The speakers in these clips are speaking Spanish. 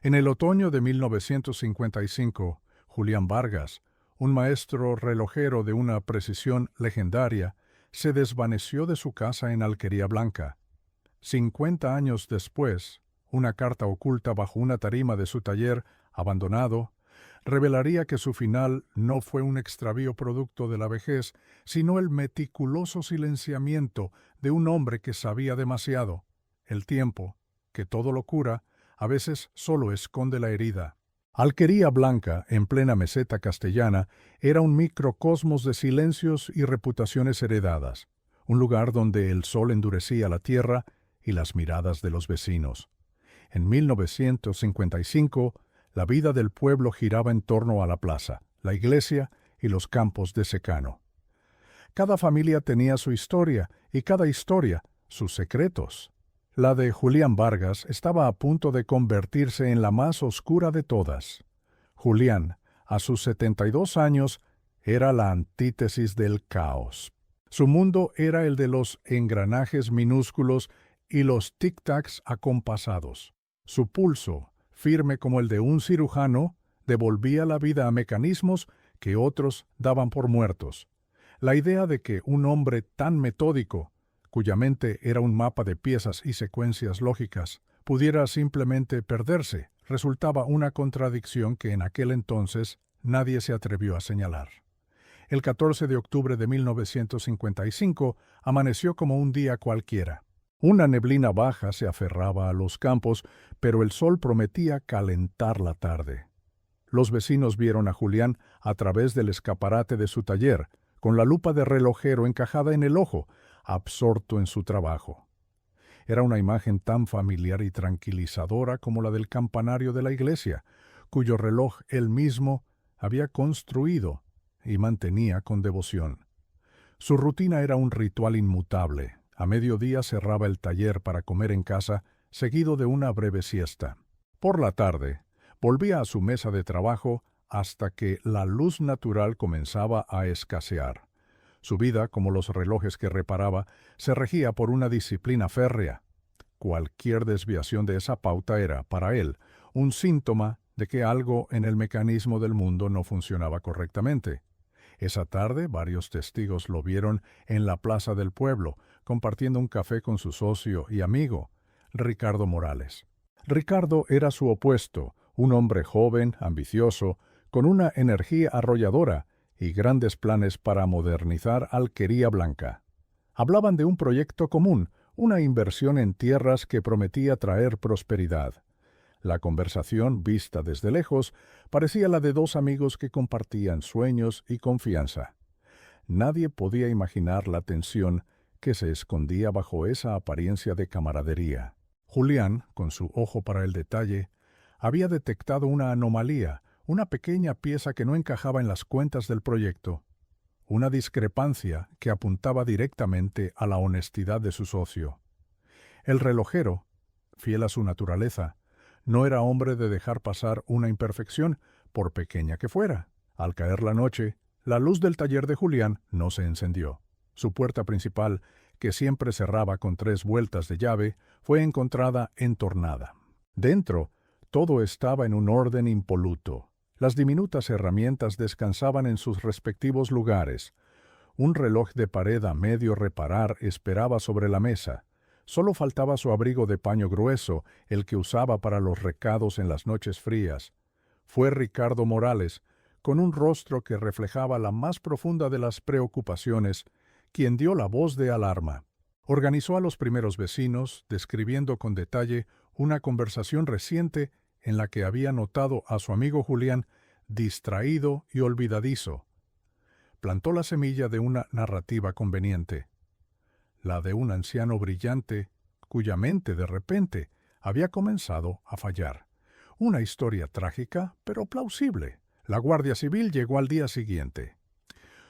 En el otoño de 1955, Julián Vargas, un maestro relojero de una precisión legendaria, se desvaneció de su casa en Alquería Blanca. 50 años después, una carta oculta bajo una tarima de su taller, abandonado, revelaría que su final no fue un extravío producto de la vejez, sino el meticuloso silenciamiento de un hombre que sabía demasiado. El tiempo, que todo lo cura, a veces solo esconde la herida. Alquería Blanca, en plena meseta castellana, era un microcosmos de silencios y reputaciones heredadas, un lugar donde el sol endurecía la tierra y las miradas de los vecinos. En 1955, la vida del pueblo giraba en torno a la plaza, la iglesia y los campos de secano. Cada familia tenía su historia y cada historia sus secretos. La de Julián Vargas estaba a punto de convertirse en la más oscura de todas. Julián, a sus 72 años, era la antítesis del caos. Su mundo era el de los engranajes minúsculos y los tic-tacs acompasados. Su pulso, firme como el de un cirujano, devolvía la vida a mecanismos que otros daban por muertos. La idea de que un hombre tan metódico, cuya mente era un mapa de piezas y secuencias lógicas, pudiera simplemente perderse, resultaba una contradicción que en aquel entonces nadie se atrevió a señalar. El 14 de octubre de 1955 amaneció como un día cualquiera. Una neblina baja se aferraba a los campos, pero el sol prometía calentar la tarde. Los vecinos vieron a Julián a través del escaparate de su taller, con la lupa de relojero encajada en el ojo, absorto en su trabajo. Era una imagen tan familiar y tranquilizadora como la del campanario de la iglesia, cuyo reloj él mismo había construido y mantenía con devoción. Su rutina era un ritual inmutable. A mediodía cerraba el taller para comer en casa, seguido de una breve siesta. Por la tarde, volvía a su mesa de trabajo hasta que la luz natural comenzaba a escasear. Su vida, como los relojes que reparaba, se regía por una disciplina férrea. Cualquier desviación de esa pauta era, para él, un síntoma de que algo en el mecanismo del mundo no funcionaba correctamente. Esa tarde varios testigos lo vieron en la plaza del pueblo, compartiendo un café con su socio y amigo, Ricardo Morales. Ricardo era su opuesto, un hombre joven, ambicioso, con una energía arrolladora y grandes planes para modernizar Alquería Blanca. Hablaban de un proyecto común, una inversión en tierras que prometía traer prosperidad. La conversación, vista desde lejos, parecía la de dos amigos que compartían sueños y confianza. Nadie podía imaginar la tensión que se escondía bajo esa apariencia de camaradería. Julián, con su ojo para el detalle, había detectado una anomalía, una pequeña pieza que no encajaba en las cuentas del proyecto, una discrepancia que apuntaba directamente a la honestidad de su socio. El relojero, fiel a su naturaleza, no era hombre de dejar pasar una imperfección, por pequeña que fuera. Al caer la noche, la luz del taller de Julián no se encendió. Su puerta principal, que siempre cerraba con 3 vueltas de llave, fue encontrada entornada. Dentro, todo estaba en un orden impoluto. Las diminutas herramientas descansaban en sus respectivos lugares. Un reloj de pared a medio reparar esperaba sobre la mesa. Solo faltaba su abrigo de paño grueso, el que usaba para los recados en las noches frías. Fue Ricardo Morales, con un rostro que reflejaba la más profunda de las preocupaciones, quien dio la voz de alarma. Organizó a los primeros vecinos, describiendo con detalle una conversación reciente en la que había notado a su amigo Julián distraído y olvidadizo. Plantó la semilla de una narrativa conveniente, la de un anciano brillante cuya mente de repente había comenzado a fallar. Una historia trágica, pero plausible. La Guardia Civil llegó al día siguiente.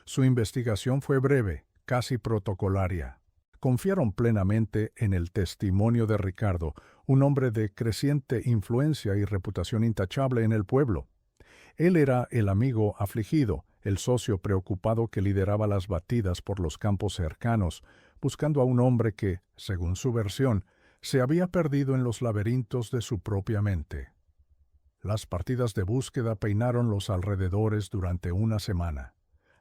Su investigación fue breve, casi protocolaria. Confiaron plenamente en el testimonio de Ricardo, un hombre de creciente influencia y reputación intachable en el pueblo. Él era el amigo afligido, el socio preocupado que lideraba las batidas por los campos cercanos, buscando a un hombre que, según su versión, se había perdido en los laberintos de su propia mente. Las partidas de búsqueda peinaron los alrededores durante una semana.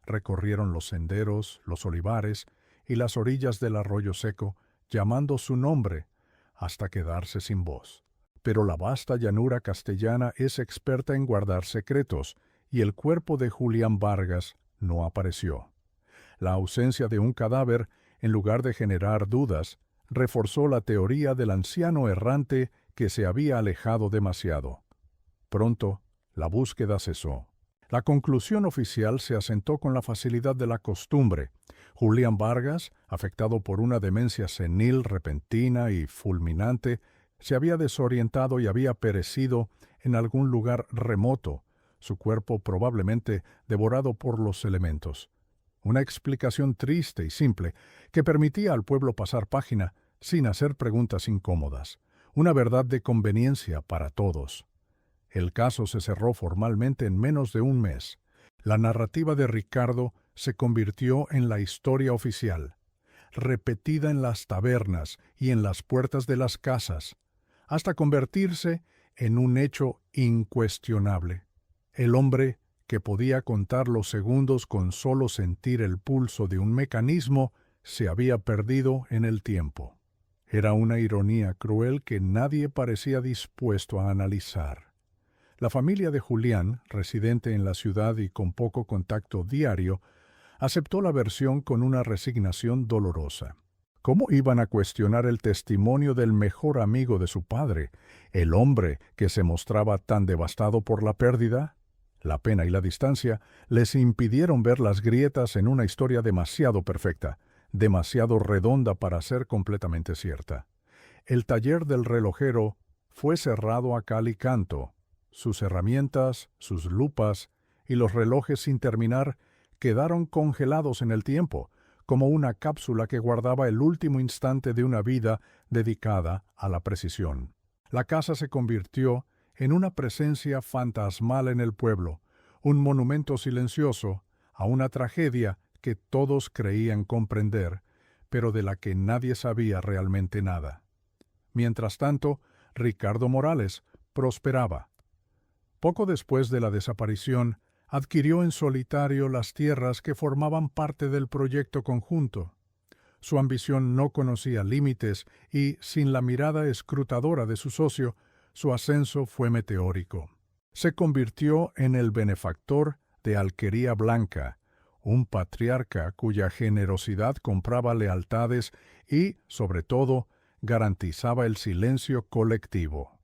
Recorrieron los senderos, los olivares y las orillas del arroyo seco, llamando su nombre, hasta quedarse sin voz. Pero la vasta llanura castellana es experta en guardar secretos, y el cuerpo de Julián Vargas no apareció. La ausencia de un cadáver, en lugar de generar dudas, reforzó la teoría del anciano errante que se había alejado demasiado. Pronto, la búsqueda cesó. La conclusión oficial se asentó con la facilidad de la costumbre. Julián Vargas, afectado por una demencia senil repentina y fulminante, se había desorientado y había perecido en algún lugar remoto, su cuerpo probablemente devorado por los elementos. Una explicación triste y simple que permitía al pueblo pasar página sin hacer preguntas incómodas. Una verdad de conveniencia para todos. El caso se cerró formalmente en menos de un mes. La narrativa de Ricardo se convirtió en la historia oficial, repetida en las tabernas y en las puertas de las casas, hasta convertirse en un hecho incuestionable. El hombre que podía contar los segundos con solo sentir el pulso de un mecanismo se había perdido en el tiempo. Era una ironía cruel que nadie parecía dispuesto a analizar. La familia de Julián, residente en la ciudad y con poco contacto diario, aceptó la versión con una resignación dolorosa. ¿Cómo iban a cuestionar el testimonio del mejor amigo de su padre, el hombre que se mostraba tan devastado por la pérdida? La pena y la distancia les impidieron ver las grietas en una historia demasiado perfecta, demasiado redonda para ser completamente cierta. El taller del relojero fue cerrado a cal y canto. Sus herramientas, sus lupas y los relojes sin terminar quedaron congelados en el tiempo, como una cápsula que guardaba el último instante de una vida dedicada a la precisión. La casa se convirtió en una presencia fantasmal en el pueblo, un monumento silencioso a una tragedia que todos creían comprender, pero de la que nadie sabía realmente nada. Mientras tanto, Ricardo Morales prosperaba. Poco después de la desaparición, adquirió en solitario las tierras que formaban parte del proyecto conjunto. Su ambición no conocía límites y, sin la mirada escrutadora de su socio, su ascenso fue meteórico. Se convirtió en el benefactor de Alquería Blanca, un patriarca cuya generosidad compraba lealtades y, sobre todo, garantizaba el silencio colectivo.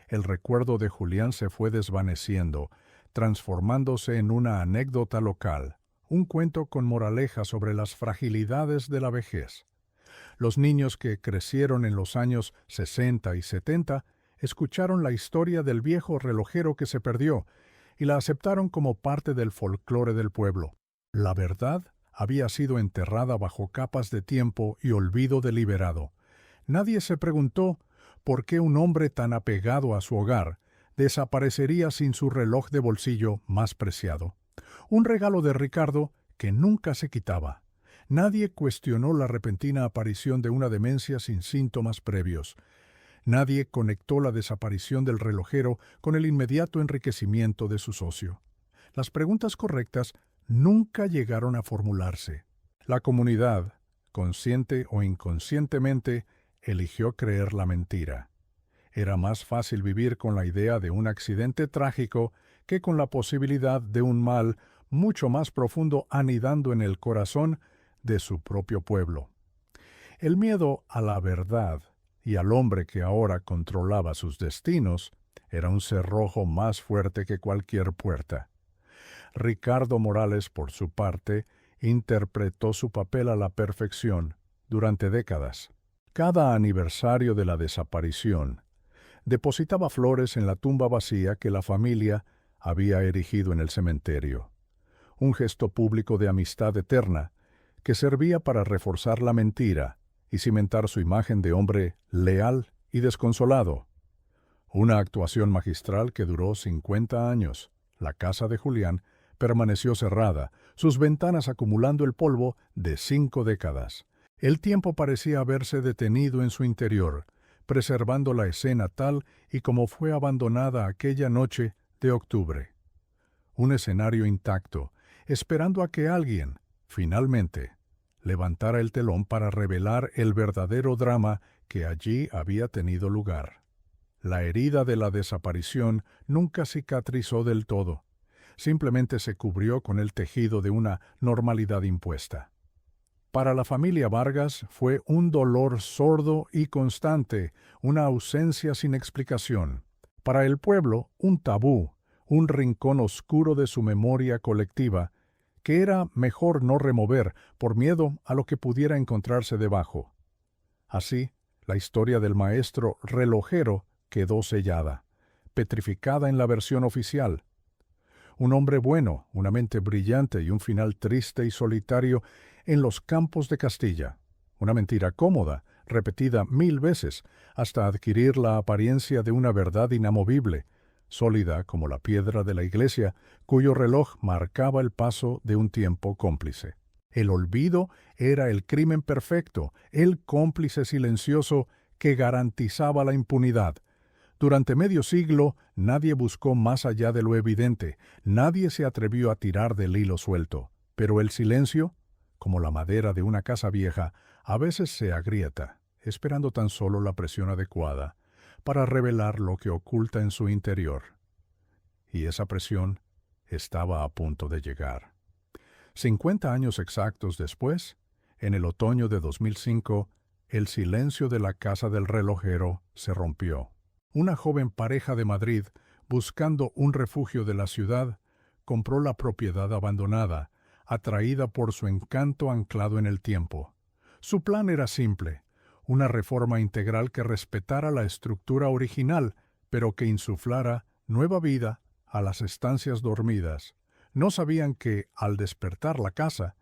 El recuerdo de Julián se fue desvaneciendo, transformándose en una anécdota local, un cuento con moraleja sobre las fragilidades de la vejez. Los niños que crecieron en los años 60 y 70 escucharon la historia del viejo relojero que se perdió y la aceptaron como parte del folclore del pueblo. La verdad había sido enterrada bajo capas de tiempo y olvido deliberado. Nadie se preguntó por qué un hombre tan apegado a su hogar desaparecería sin su reloj de bolsillo más preciado. Un regalo de Ricardo que nunca se quitaba. Nadie cuestionó la repentina aparición de una demencia sin síntomas previos. Nadie conectó la desaparición del relojero con el inmediato enriquecimiento de su socio. Las preguntas correctas nunca llegaron a formularse. La comunidad, consciente o inconscientemente, eligió creer la mentira. Era más fácil vivir con la idea de un accidente trágico que con la posibilidad de un mal mucho más profundo anidando en el corazón de su propio pueblo. El miedo a la verdad y al hombre que ahora controlaba sus destinos era un cerrojo más fuerte que cualquier puerta. Ricardo Morales, por su parte, interpretó su papel a la perfección durante décadas. Cada aniversario de la desaparición depositaba flores en la tumba vacía que la familia había erigido en el cementerio. Un gesto público de amistad eterna que servía para reforzar la mentira y cimentar su imagen de hombre leal y desconsolado. Una actuación magistral que duró 50 años. La casa de Julián permaneció cerrada, sus ventanas acumulando el polvo de 5 décadas. El tiempo parecía haberse detenido en su interior, preservando la escena tal y como fue abandonada aquella noche de octubre. Un escenario intacto, esperando a que alguien, finalmente, levantara el telón para revelar el verdadero drama que allí había tenido lugar. La herida de la desaparición nunca cicatrizó del todo, simplemente se cubrió con el tejido de una normalidad impuesta. Para la familia Vargas fue un dolor sordo y constante, una ausencia sin explicación. Para el pueblo, un tabú, un rincón oscuro de su memoria colectiva, que era mejor no remover por miedo a lo que pudiera encontrarse debajo. Así, la historia del maestro relojero quedó sellada, petrificada en la versión oficial. Un hombre bueno, una mente brillante y un final triste y solitario en los campos de Castilla. Una mentira cómoda, repetida 1000 veces, hasta adquirir la apariencia de una verdad inamovible, sólida como la piedra de la iglesia, cuyo reloj marcaba el paso de un tiempo cómplice. El olvido era el crimen perfecto, el cómplice silencioso que garantizaba la impunidad. Durante medio siglo nadie buscó más allá de lo evidente, nadie se atrevió a tirar del hilo suelto. Pero el silencio, como la madera de una casa vieja, a veces se agrieta, esperando tan solo la presión adecuada para revelar lo que oculta en su interior. Y esa presión estaba a punto de llegar. 50 años exactos después, en el otoño de 2005, el silencio de la casa del relojero se rompió. Una joven pareja de Madrid, buscando un refugio de la ciudad, compró la propiedad abandonada, atraída por su encanto anclado en el tiempo. Su plan era simple, una reforma integral que respetara la estructura original, pero que insuflara nueva vida a las estancias dormidas. No sabían que, al despertar la casa,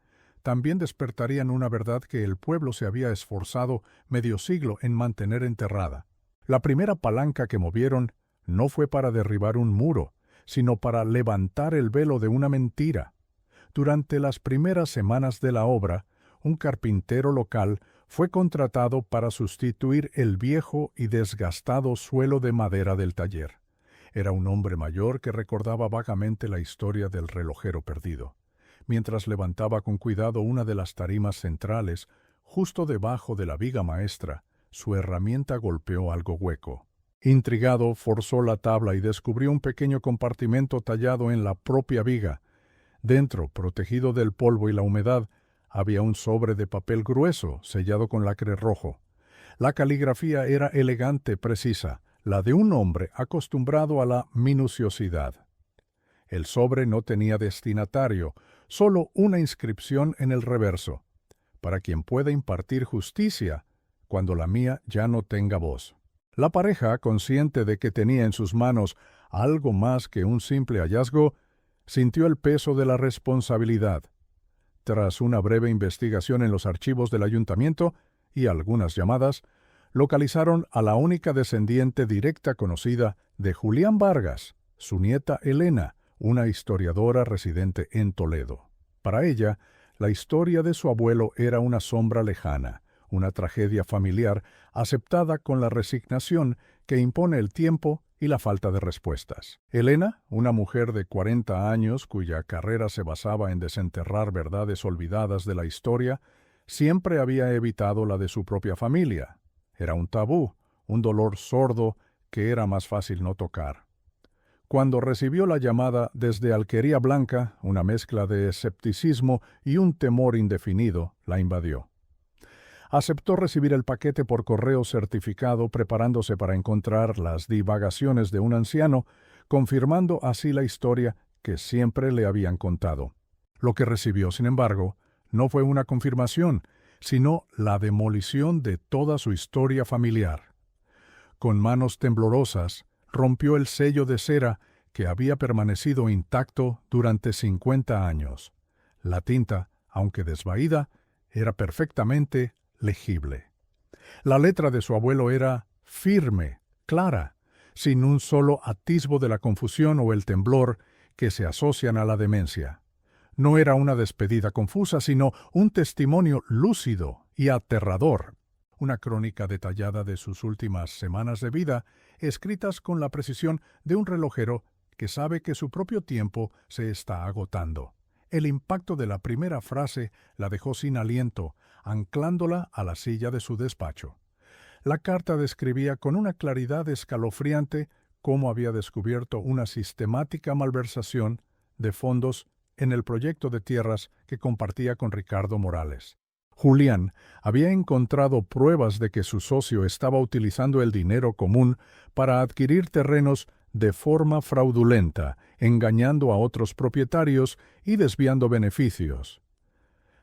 también despertarían una verdad que el pueblo se había esforzado medio siglo en mantener enterrada. La primera palanca que movieron no fue para derribar un muro, sino para levantar el velo de una mentira. Durante las primeras semanas de la obra, un carpintero local fue contratado para sustituir el viejo y desgastado suelo de madera del taller. Era un hombre mayor que recordaba vagamente la historia del relojero perdido. Mientras levantaba con cuidado una de las tarimas centrales, justo debajo de la viga maestra, su herramienta golpeó algo hueco. Intrigado, forzó la tabla y descubrió un pequeño compartimento tallado en la propia viga. Dentro, protegido del polvo y la humedad, había un sobre de papel grueso, sellado con lacre rojo. La caligrafía era elegante, precisa, la de un hombre acostumbrado a la minuciosidad. El sobre no tenía destinatario, solo una inscripción en el reverso: para quien pueda impartir justicia, cuando la mía ya no tenga voz. La pareja, consciente de que tenía en sus manos algo más que un simple hallazgo, sintió el peso de la responsabilidad. Tras una breve investigación en los archivos del ayuntamiento y algunas llamadas, localizaron a la única descendiente directa conocida de Julián Vargas, su nieta Elena, una historiadora residente en Toledo. Para ella, la historia de su abuelo era una sombra lejana, una tragedia familiar aceptada con la resignación que impone el tiempo y la falta de respuestas. Elena, una mujer de 40 años cuya carrera se basaba en desenterrar verdades olvidadas de la historia, siempre había evitado la de su propia familia. Era un tabú, un dolor sordo que era más fácil no tocar. Cuando recibió la llamada desde Alquería Blanca, una mezcla de escepticismo y un temor indefinido la invadió. Aceptó recibir el paquete por correo certificado, preparándose para encontrar las divagaciones de un anciano, confirmando así la historia que siempre le habían contado. Lo que recibió, sin embargo, no fue una confirmación, sino la demolición de toda su historia familiar. Con manos temblorosas, rompió el sello de cera que había permanecido intacto durante 50 años. La tinta, aunque desvaída, era perfectamente legible. La letra de su abuelo era firme, clara, sin un solo atisbo de la confusión o el temblor que se asocian a la demencia. No era una despedida confusa, sino un testimonio lúcido y aterrador. una crónica detallada de sus últimas semanas de vida, escritas con la precisión de un relojero que sabe que su propio tiempo se está agotando. El impacto de la primera frase la dejó sin aliento, anclándola a la silla de su despacho. La carta describía con una claridad escalofriante cómo había descubierto una sistemática malversación de fondos en el proyecto de tierras que compartía con Ricardo Morales. Julián había encontrado pruebas de que su socio estaba utilizando el dinero común para adquirir terrenos de forma fraudulenta, engañando a otros propietarios y desviando beneficios.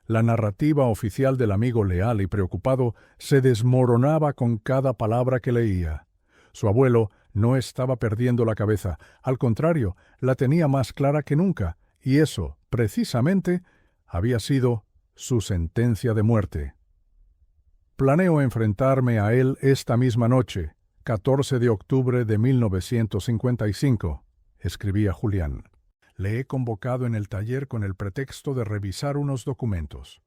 La narrativa oficial del amigo leal y preocupado se desmoronaba con cada palabra que leía. Su abuelo no estaba perdiendo la cabeza, al contrario, la tenía más clara que nunca, y eso, precisamente, había sido su sentencia de muerte. Planeo enfrentarme a él esta misma noche, 14 de octubre de 1955, escribía Julián. Le he convocado en el taller con el pretexto de revisar unos documentos.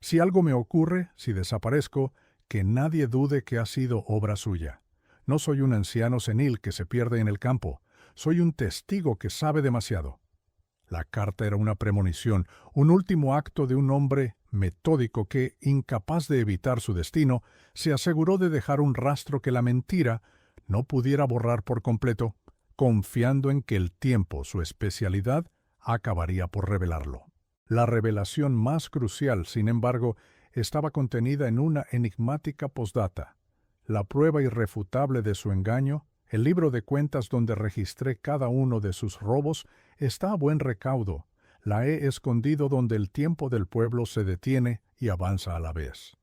Si algo me ocurre, si desaparezco, que nadie dude que ha sido obra suya. No soy un anciano senil que se pierde en el campo, soy un testigo que sabe demasiado. La carta era una premonición, un último acto de un hombre metódico que, incapaz de evitar su destino, se aseguró de dejar un rastro que la mentira no pudiera borrar por completo, confiando en que el tiempo, su especialidad, acabaría por revelarlo. La revelación más crucial, sin embargo, estaba contenida en una enigmática postdata. La prueba irrefutable de su engaño, el libro de cuentas donde registré cada uno de sus robos, está a buen recaudo. La he escondido donde el tiempo del pueblo se detiene y avanza a la vez.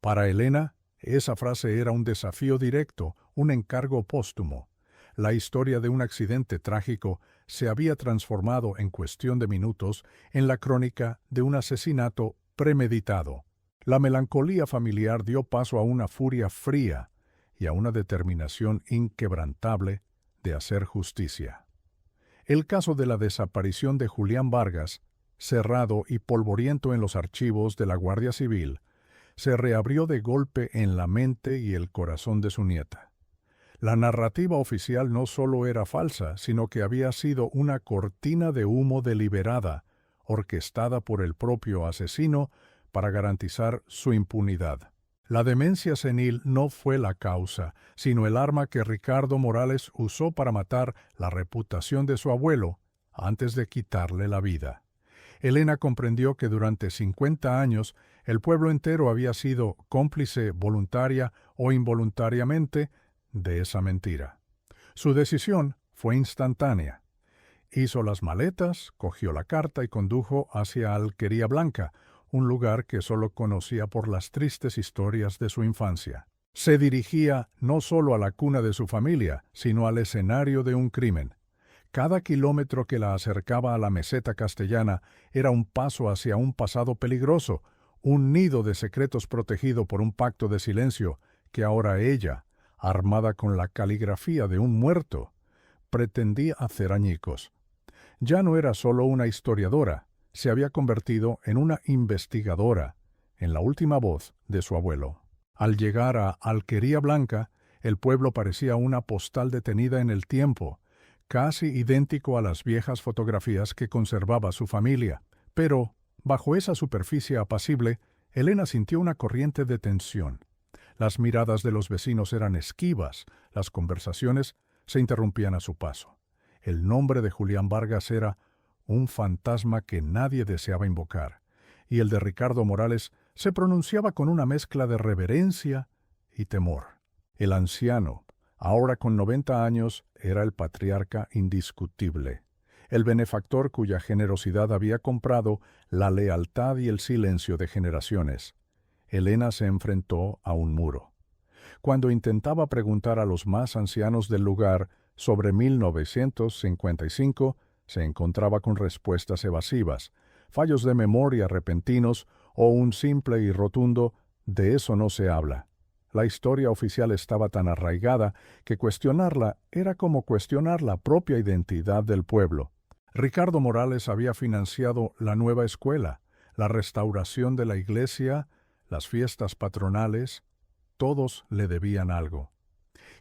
Para Elena, esa frase era un desafío directo, un encargo póstumo. La historia de un accidente trágico se había transformado en cuestión de minutos en la crónica de un asesinato premeditado. La melancolía familiar dio paso a una furia fría y a una determinación inquebrantable de hacer justicia. El caso de la desaparición de Julián Vargas, cerrado y polvoriento en los archivos de la Guardia Civil, se reabrió de golpe en la mente y el corazón de su nieta. La narrativa oficial no solo era falsa, sino que había sido una cortina de humo deliberada, orquestada por el propio asesino para garantizar su impunidad. La demencia senil no fue la causa, sino el arma que Ricardo Morales usó para matar la reputación de su abuelo antes de quitarle la vida. Elena comprendió que durante 50 años el pueblo entero había sido cómplice voluntaria o involuntariamente de esa mentira. Su decisión fue instantánea. Hizo las maletas, cogió la carta y condujo hacia Alquería Blanca, un lugar que solo conocía por las tristes historias de su infancia. Se dirigía no solo a la cuna de su familia, sino al escenario de un crimen. Cada kilómetro que la acercaba a la meseta castellana era un paso hacia un pasado peligroso, un nido de secretos protegido por un pacto de silencio que ahora ella, armada con la caligrafía de un muerto, pretendía hacer añicos. Ya no era solo una historiadora, se había convertido en una investigadora, en la última voz de su abuelo. Al llegar a Alquería Blanca, el pueblo parecía una postal detenida en el tiempo, casi idéntico a las viejas fotografías que conservaba su familia. Pero, bajo esa superficie apacible, Elena sintió una corriente de tensión. Las miradas de los vecinos eran esquivas, las conversaciones se interrumpían a su paso. El nombre de Julián Vargas era un fantasma que nadie deseaba invocar, y el de Ricardo Morales se pronunciaba con una mezcla de reverencia y temor. El anciano, ahora con 90 años, era el patriarca indiscutible, el benefactor cuya generosidad había comprado la lealtad y el silencio de generaciones. Elena se enfrentó a un muro. Cuando intentaba preguntar a los más ancianos del lugar sobre 1955, se encontraba con respuestas evasivas, fallos de memoria repentinos o un simple y rotundo «de eso no se habla». La historia oficial estaba tan arraigada que cuestionarla era como cuestionar la propia identidad del pueblo. Ricardo Morales había financiado la nueva escuela, la restauración de la iglesia, las fiestas patronales, todos le debían algo.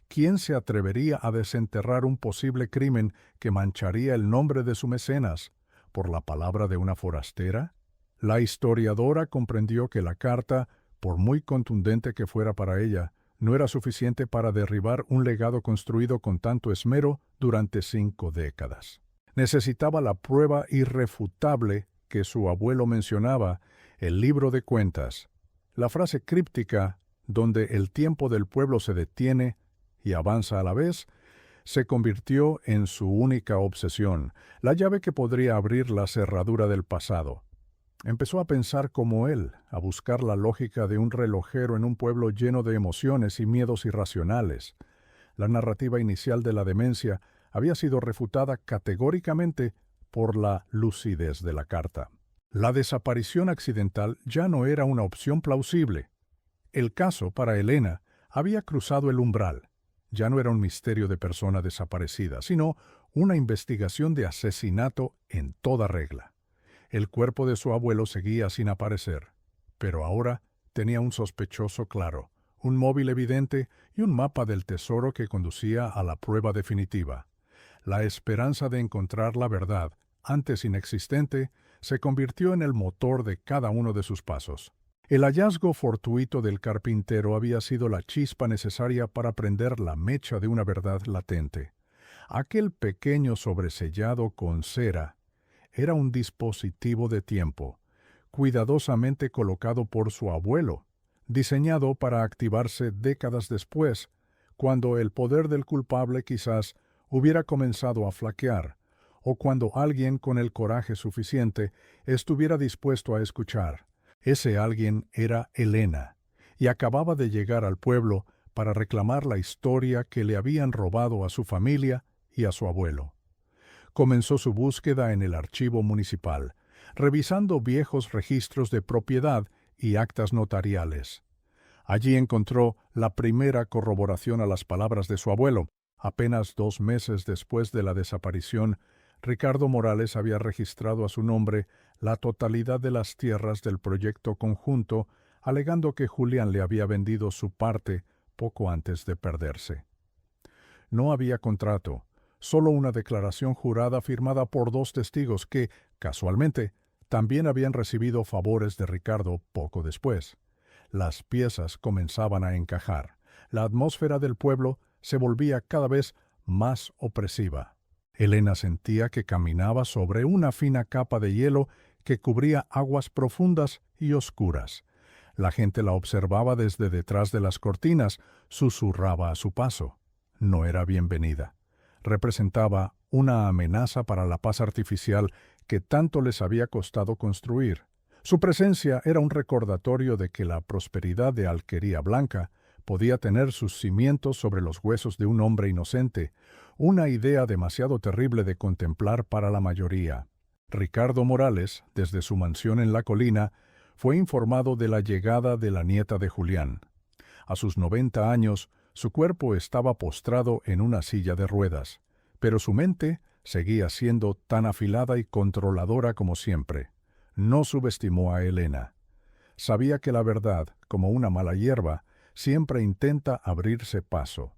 ¿Quién se atrevería a desenterrar un posible crimen que mancharía el nombre de su mecenas por la palabra de una forastera? La historiadora comprendió que la carta, por muy contundente que fuera para ella, no era suficiente para derribar un legado construido con tanto esmero durante 5 décadas. Necesitaba la prueba irrefutable que su abuelo mencionaba, el libro de cuentas, la frase críptica donde el tiempo del pueblo se detiene y avanza a la vez, se convirtió en su única obsesión, la llave que podría abrir la cerradura del pasado. Empezó a pensar como él, a buscar la lógica de un relojero en un pueblo lleno de emociones y miedos irracionales. La narrativa inicial de la demencia había sido refutada categóricamente por la lucidez de la carta. La desaparición accidental ya no era una opción plausible. El caso, para Elena, había cruzado el umbral. Ya no era un misterio de persona desaparecida, sino una investigación de asesinato en toda regla. El cuerpo de su abuelo seguía sin aparecer, pero ahora tenía un sospechoso claro, un móvil evidente y un mapa del tesoro que conducía a la prueba definitiva. La esperanza de encontrar la verdad, antes inexistente, se convirtió en el motor de cada uno de sus pasos. El hallazgo fortuito del carpintero había sido la chispa necesaria para prender la mecha de una verdad latente. Aquel pequeño sobresellado con cera era un dispositivo de tiempo, cuidadosamente colocado por su abuelo, diseñado para activarse décadas después, cuando el poder del culpable quizás hubiera comenzado a flaquear, o cuando alguien con el coraje suficiente estuviera dispuesto a escuchar. Ese alguien era Elena, y acababa de llegar al pueblo para reclamar la historia que le habían robado a su familia y a su abuelo. Comenzó su búsqueda en el archivo municipal, revisando viejos registros de propiedad y actas notariales. Allí encontró la primera corroboración a las palabras de su abuelo. Apenas 2 meses después de la desaparición, Ricardo Morales había registrado a su nombre la totalidad de las tierras del proyecto conjunto, alegando que Julián le había vendido su parte poco antes de perderse. No había contrato, solo una declaración jurada firmada por 2 testigos que, casualmente, también habían recibido favores de Ricardo poco después. Las piezas comenzaban a encajar. La atmósfera del pueblo se volvía cada vez más opresiva. Elena sentía que caminaba sobre una fina capa de hielo que cubría aguas profundas y oscuras. La gente la observaba desde detrás de las cortinas, susurraba a su paso. No era bienvenida. Representaba una amenaza para la paz artificial que tanto les había costado construir. Su presencia era un recordatorio de que la prosperidad de Alquería Blanca podía tener sus cimientos sobre los huesos de un hombre inocente, una idea demasiado terrible de contemplar para la mayoría. Ricardo Morales, desde su mansión en la colina, fue informado de la llegada de la nieta de Julián. A sus 90 años, su cuerpo estaba postrado en una silla de ruedas, pero su mente seguía siendo tan afilada y controladora como siempre. No subestimó a Elena. Sabía que la verdad, como una mala hierba, siempre intenta abrirse paso.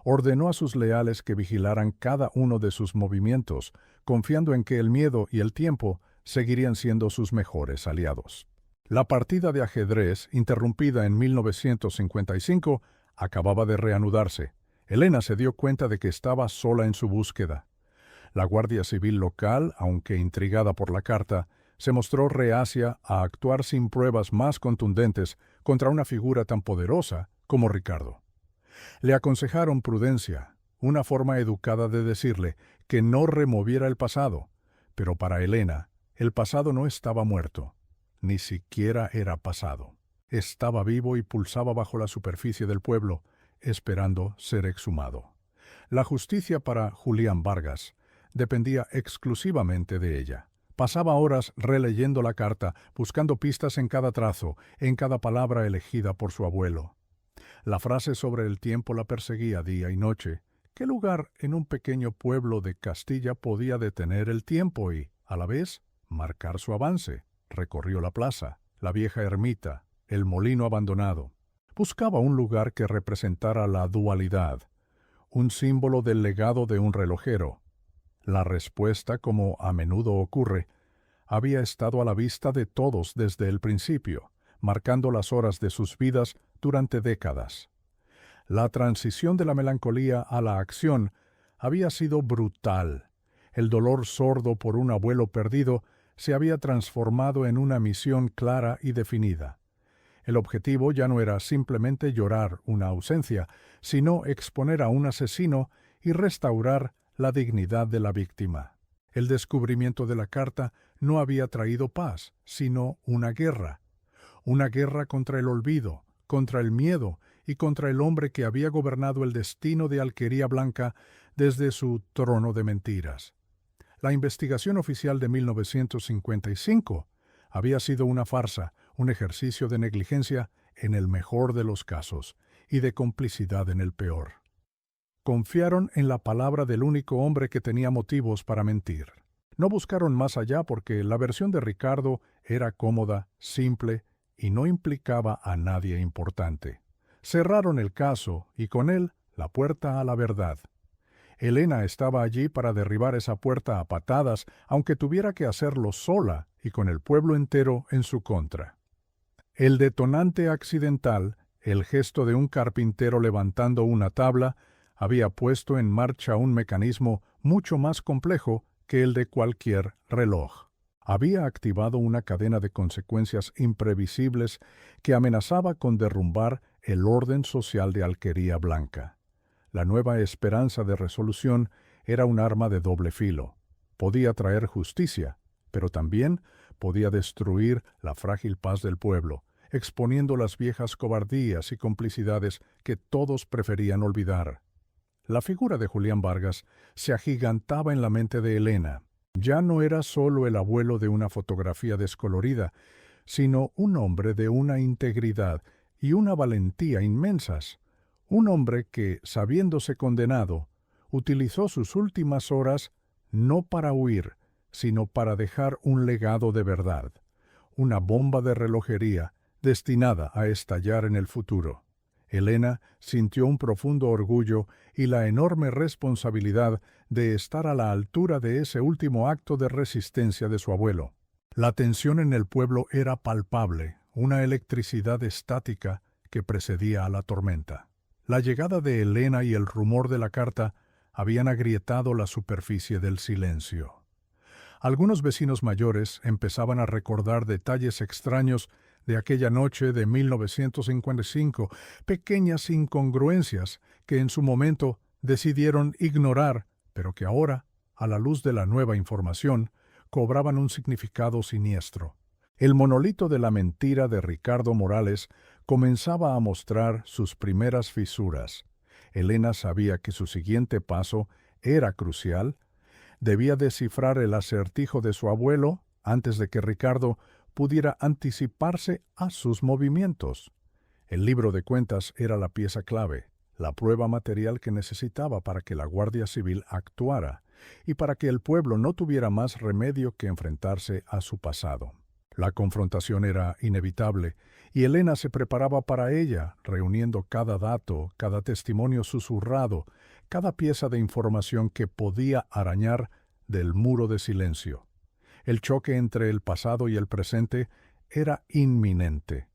Ordenó a sus leales que vigilaran cada uno de sus movimientos, confiando en que el miedo y el tiempo seguirían siendo sus mejores aliados. La partida de ajedrez, interrumpida en 1955, acababa de reanudarse. Elena se dio cuenta de que estaba sola en su búsqueda. La Guardia Civil local, aunque intrigada por la carta, se mostró reacia a actuar sin pruebas más contundentes contra una figura tan poderosa como Ricardo. Le aconsejaron prudencia, una forma educada de decirle que no removiera el pasado, pero para Elena, el pasado no estaba muerto, ni siquiera era pasado. Estaba vivo y pulsaba bajo la superficie del pueblo, esperando ser exhumado. La justicia para Julián Vargas dependía exclusivamente de ella. Pasaba horas releyendo la carta, buscando pistas en cada trazo, en cada palabra elegida por su abuelo. La frase sobre el tiempo la perseguía día y noche. ¿Qué lugar en un pequeño pueblo de Castilla podía detener el tiempo y, a la vez, marcar su avance? Recorrió la plaza, la vieja ermita, el molino abandonado. Buscaba un lugar que representara la dualidad, un símbolo del legado de un relojero. La respuesta, como a menudo ocurre, había estado a la vista de todos desde el principio, marcando las horas de sus vidas durante décadas. La transición de la melancolía a la acción había sido brutal. El dolor sordo por un abuelo perdido se había transformado en una misión clara y definida. El objetivo ya no era simplemente llorar una ausencia, sino exponer a un asesino y restaurar la dignidad de la víctima. El descubrimiento de la carta no había traído paz, sino una guerra contra el olvido, contra el miedo y contra el hombre que había gobernado el destino de Alquería Blanca desde su trono de mentiras. La investigación oficial de 1955 había sido una farsa, un ejercicio de negligencia en el mejor de los casos y de complicidad en el peor. Confiaron en la palabra del único hombre que tenía motivos para mentir. No buscaron más allá porque la versión de Ricardo era cómoda, simple y no implicaba a nadie importante. Cerraron el caso y con él la puerta a la verdad. Elena estaba allí para derribar esa puerta a patadas, aunque tuviera que hacerlo sola y con el pueblo entero en su contra. El detonante accidental, el gesto de un carpintero levantando una tabla, había puesto en marcha un mecanismo mucho más complejo que el de cualquier reloj. Había activado una cadena de consecuencias imprevisibles que amenazaba con derrumbar el orden social de Alquería Blanca. La nueva esperanza de resolución era un arma de doble filo. Podía traer justicia, pero también podía destruir la frágil paz del pueblo, exponiendo las viejas cobardías y complicidades que todos preferían olvidar. La figura de Julián Vargas se agigantaba en la mente de Elena. Ya no era solo el abuelo de una fotografía descolorida, sino un hombre de una integridad y una valentía inmensas. Un hombre que, sabiéndose condenado, utilizó sus últimas horas no para huir, sino para dejar un legado de verdad, una bomba de relojería destinada a estallar en el futuro. Elena sintió un profundo orgullo y la enorme responsabilidad de estar a la altura de ese último acto de resistencia de su abuelo. La tensión en el pueblo era palpable, una electricidad estática que precedía a la tormenta. La llegada de Elena y el rumor de la carta habían agrietado la superficie del silencio. Algunos vecinos mayores empezaban a recordar detalles extraños de aquella noche de 1955, pequeñas incongruencias que en su momento decidieron ignorar, pero que ahora, a la luz de la nueva información, cobraban un significado siniestro. El monolito de la mentira de Ricardo Morales comenzaba a mostrar sus primeras fisuras. Elena sabía que su siguiente paso era crucial. Debía descifrar el acertijo de su abuelo antes de que Ricardo pudiera anticiparse a sus movimientos. El libro de cuentas era la pieza clave, la prueba material que necesitaba para que la Guardia Civil actuara y para que el pueblo no tuviera más remedio que enfrentarse a su pasado. La confrontación era inevitable y Elena se preparaba para ella, reuniendo cada dato, cada testimonio susurrado, cada pieza de información que podía arañar del muro de silencio. El choque entre el pasado y el presente era inminente.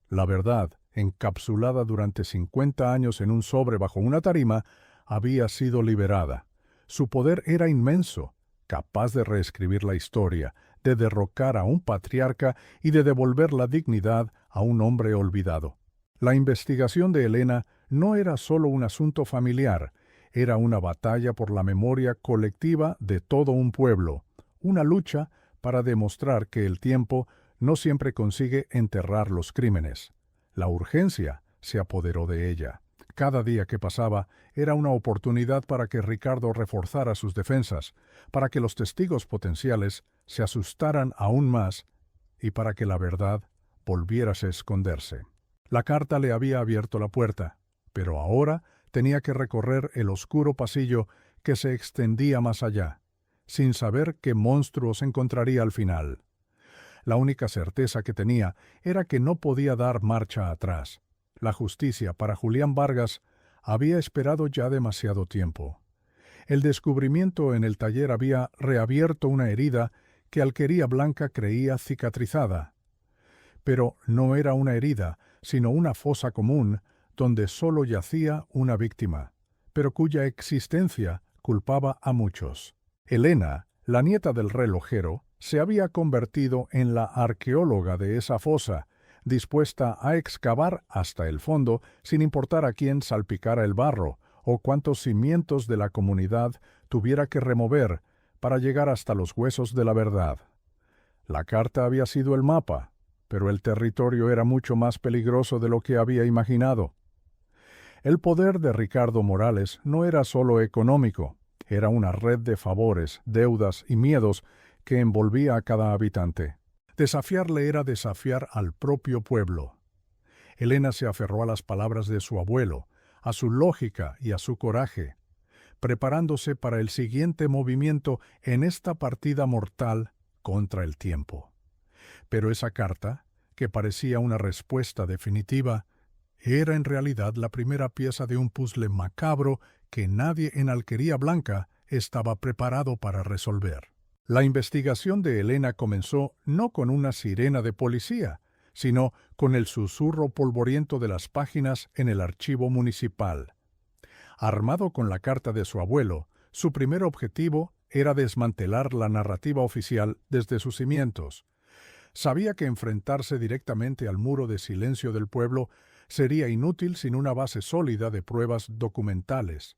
La verdad, encapsulada durante 50 años en un sobre bajo una tarima, había sido liberada. Su poder era inmenso, capaz de reescribir la historia, de derrocar a un patriarca y de devolver la dignidad a un hombre olvidado. La investigación de Elena no era solo un asunto familiar, era una batalla por la memoria colectiva de todo un pueblo, una lucha para demostrar que el tiempo no siempre consigue enterrar los crímenes. La urgencia se apoderó de ella. Cada día que pasaba era una oportunidad para que Ricardo reforzara sus defensas, para que los testigos potenciales se asustaran aún más y para que la verdad volviera a esconderse. La carta le había abierto la puerta, pero ahora tenía que recorrer el oscuro pasillo que se extendía más allá, sin saber qué monstruos encontraría al final. La única certeza que tenía era que no podía dar marcha atrás. La justicia para Julián Vargas había esperado ya demasiado tiempo. El descubrimiento en el taller había reabierto una herida que Alquería Blanca creía cicatrizada. Pero no era una herida, sino una fosa común donde solo yacía una víctima, pero cuya existencia culpaba a muchos. Elena, la nieta del relojero, se había convertido en la arqueóloga de esa fosa, dispuesta a excavar hasta el fondo sin importar a quién salpicara el barro o cuántos cimientos de la comunidad tuviera que remover para llegar hasta los huesos de la verdad. La carta había sido el mapa, pero el territorio era mucho más peligroso de lo que había imaginado. El poder de Ricardo Morales no era solo económico, era una red de favores, deudas y miedos que envolvía a cada habitante. Desafiarle era desafiar al propio pueblo. Elena se aferró a las palabras de su abuelo, a su lógica y a su coraje, preparándose para el siguiente movimiento en esta partida mortal contra el tiempo. Pero esa carta, que parecía una respuesta definitiva, era en realidad la primera pieza de un puzzle macabro que nadie en Alquería Blanca estaba preparado para resolver. La investigación de Elena comenzó no con una sirena de policía, sino con el susurro polvoriento de las páginas en el archivo municipal. Armado con la carta de su abuelo, su primer objetivo era desmantelar la narrativa oficial desde sus cimientos. Sabía que enfrentarse directamente al muro de silencio del pueblo sería inútil sin una base sólida de pruebas documentales.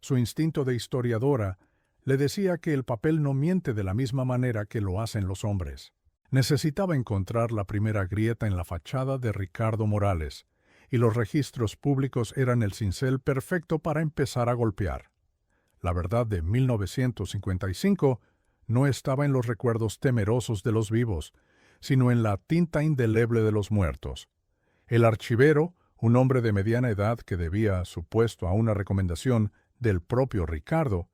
Su instinto de historiadora le decía que el papel no miente de la misma manera que lo hacen los hombres. Necesitaba encontrar la primera grieta en la fachada de Ricardo Morales, y los registros públicos eran el cincel perfecto para empezar a golpear. La verdad de 1955 no estaba en los recuerdos temerosos de los vivos, sino en la tinta indeleble de los muertos. El archivero, un hombre de mediana edad que debía su puesto a una recomendación del propio Ricardo,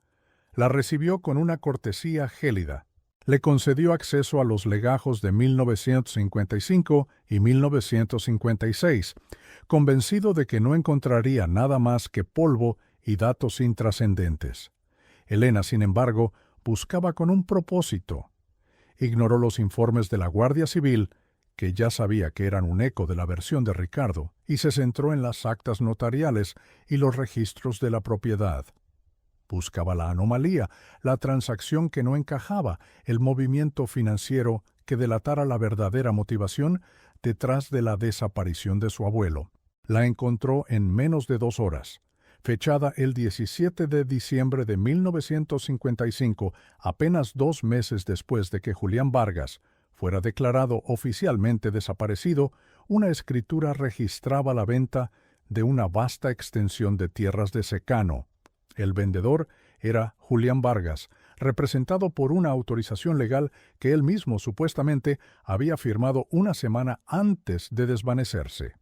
la recibió con una cortesía gélida. Le concedió acceso a los legajos de 1955 y 1956, convencido de que no encontraría nada más que polvo y datos intrascendentes. Elena, sin embargo, buscaba con un propósito. Ignoró los informes de la Guardia Civil, que ya sabía que eran un eco de la versión de Ricardo, y se centró en las actas notariales y los registros de la propiedad. Buscaba la anomalía, la transacción que no encajaba, el movimiento financiero que delatara la verdadera motivación detrás de la desaparición de su abuelo. La encontró en menos de 2 horas. Fechada el 17 de diciembre de 1955, apenas 2 meses después de que Julián Vargas fuera declarado oficialmente desaparecido, una escritura registraba la venta de una vasta extensión de tierras de secano. El vendedor era Julián Vargas, representado por una autorización legal que él mismo supuestamente había firmado una semana antes de desvanecerse.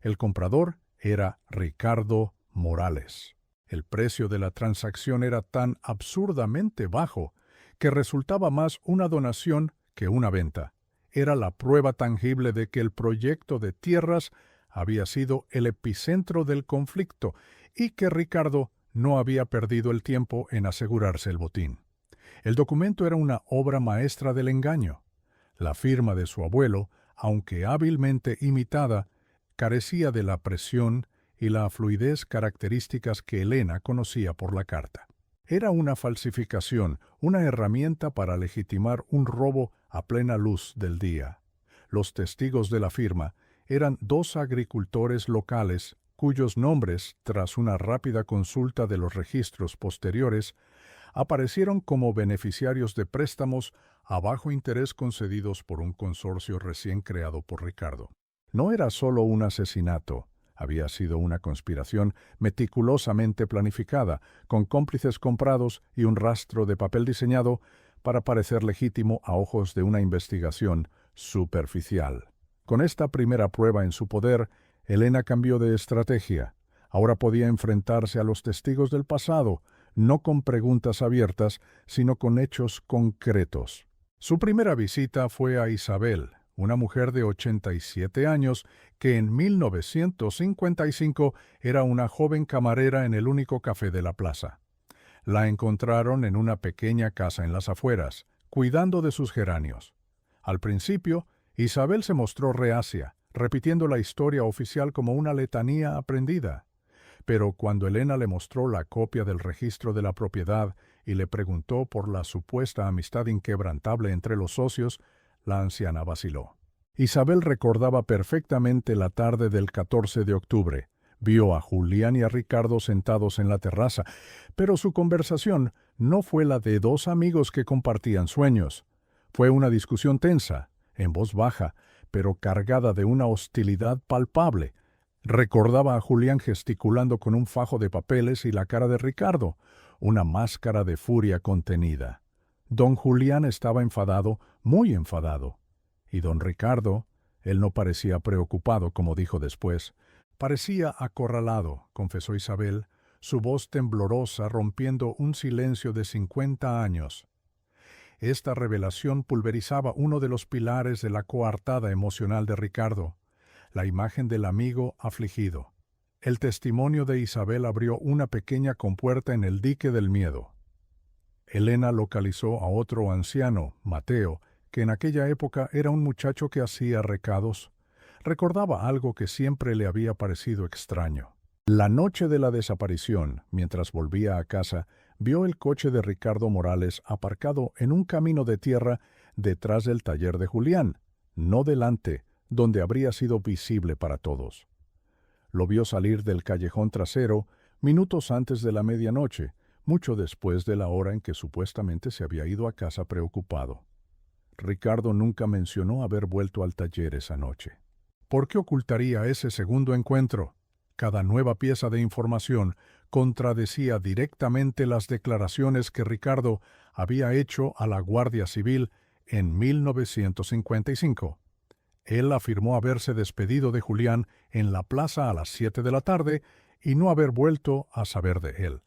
El comprador era Ricardo Morales. El precio de la transacción era tan absurdamente bajo que resultaba más una donación que una venta. Era la prueba tangible de que el proyecto de tierras había sido el epicentro del conflicto y que Ricardo no había perdido el tiempo en asegurarse el botín. El documento era una obra maestra del engaño. La firma de su abuelo, aunque hábilmente imitada, carecía de la presión y la fluidez características que Elena conocía por la carta. Era una falsificación, una herramienta para legitimar un robo a plena luz del día. Los testigos de la firma eran 2 agricultores locales cuyos nombres, tras una rápida consulta de los registros posteriores, aparecieron como beneficiarios de préstamos a bajo interés concedidos por un consorcio recién creado por Ricardo. No era solo un asesinato, había sido una conspiración meticulosamente planificada, con cómplices comprados y un rastro de papel diseñado para parecer legítimo a ojos de una investigación superficial. Con esta primera prueba en su poder, Elena cambió de estrategia. Ahora podía enfrentarse a los testigos del pasado, no con preguntas abiertas, sino con hechos concretos. Su primera visita fue a Isabel, una mujer de 87 años que en 1955 era una joven camarera en el único café de la plaza. La encontraron en una pequeña casa en las afueras, cuidando de sus geranios. Al principio, Isabel se mostró reacia, repitiendo la historia oficial como una letanía aprendida. Pero cuando Elena le mostró la copia del registro de la propiedad y le preguntó por la supuesta amistad inquebrantable entre los socios, la anciana vaciló. Isabel recordaba perfectamente la tarde del 14 de octubre. Vio a Julián y a Ricardo sentados en la terraza, pero su conversación no fue la de dos amigos que compartían sueños. Fue una discusión tensa, en voz baja, pero cargada de una hostilidad palpable. Recordaba a Julián gesticulando con un fajo de papeles y la cara de Ricardo, una máscara de furia contenida. Don Julián estaba enfadado, muy enfadado. Y don Ricardo, él no parecía preocupado, como dijo después. Parecía acorralado, confesó Isabel, su voz temblorosa rompiendo un silencio de 50 años. Esta revelación pulverizaba uno de los pilares de la coartada emocional de Ricardo, la imagen del amigo afligido. El testimonio de Isabel abrió una pequeña compuerta en el dique del miedo. Elena localizó a otro anciano, Mateo, que en aquella época era un muchacho que hacía recados. Recordaba algo que siempre le había parecido extraño. La noche de la desaparición, mientras volvía a casa, vio el coche de Ricardo Morales aparcado en un camino de tierra detrás del taller de Julián, no delante, donde habría sido visible para todos. Lo vio salir del callejón trasero minutos antes de la medianoche, mucho después de la hora en que supuestamente se había ido a casa preocupado. Ricardo nunca mencionó haber vuelto al taller esa noche. ¿Por qué ocultaría ese segundo encuentro? Cada nueva pieza de información contradecía directamente las declaraciones que Ricardo había hecho a la Guardia Civil en 1955. Él afirmó haberse despedido de Julián en la plaza a las 7 de la tarde y no haber vuelto a saber de él.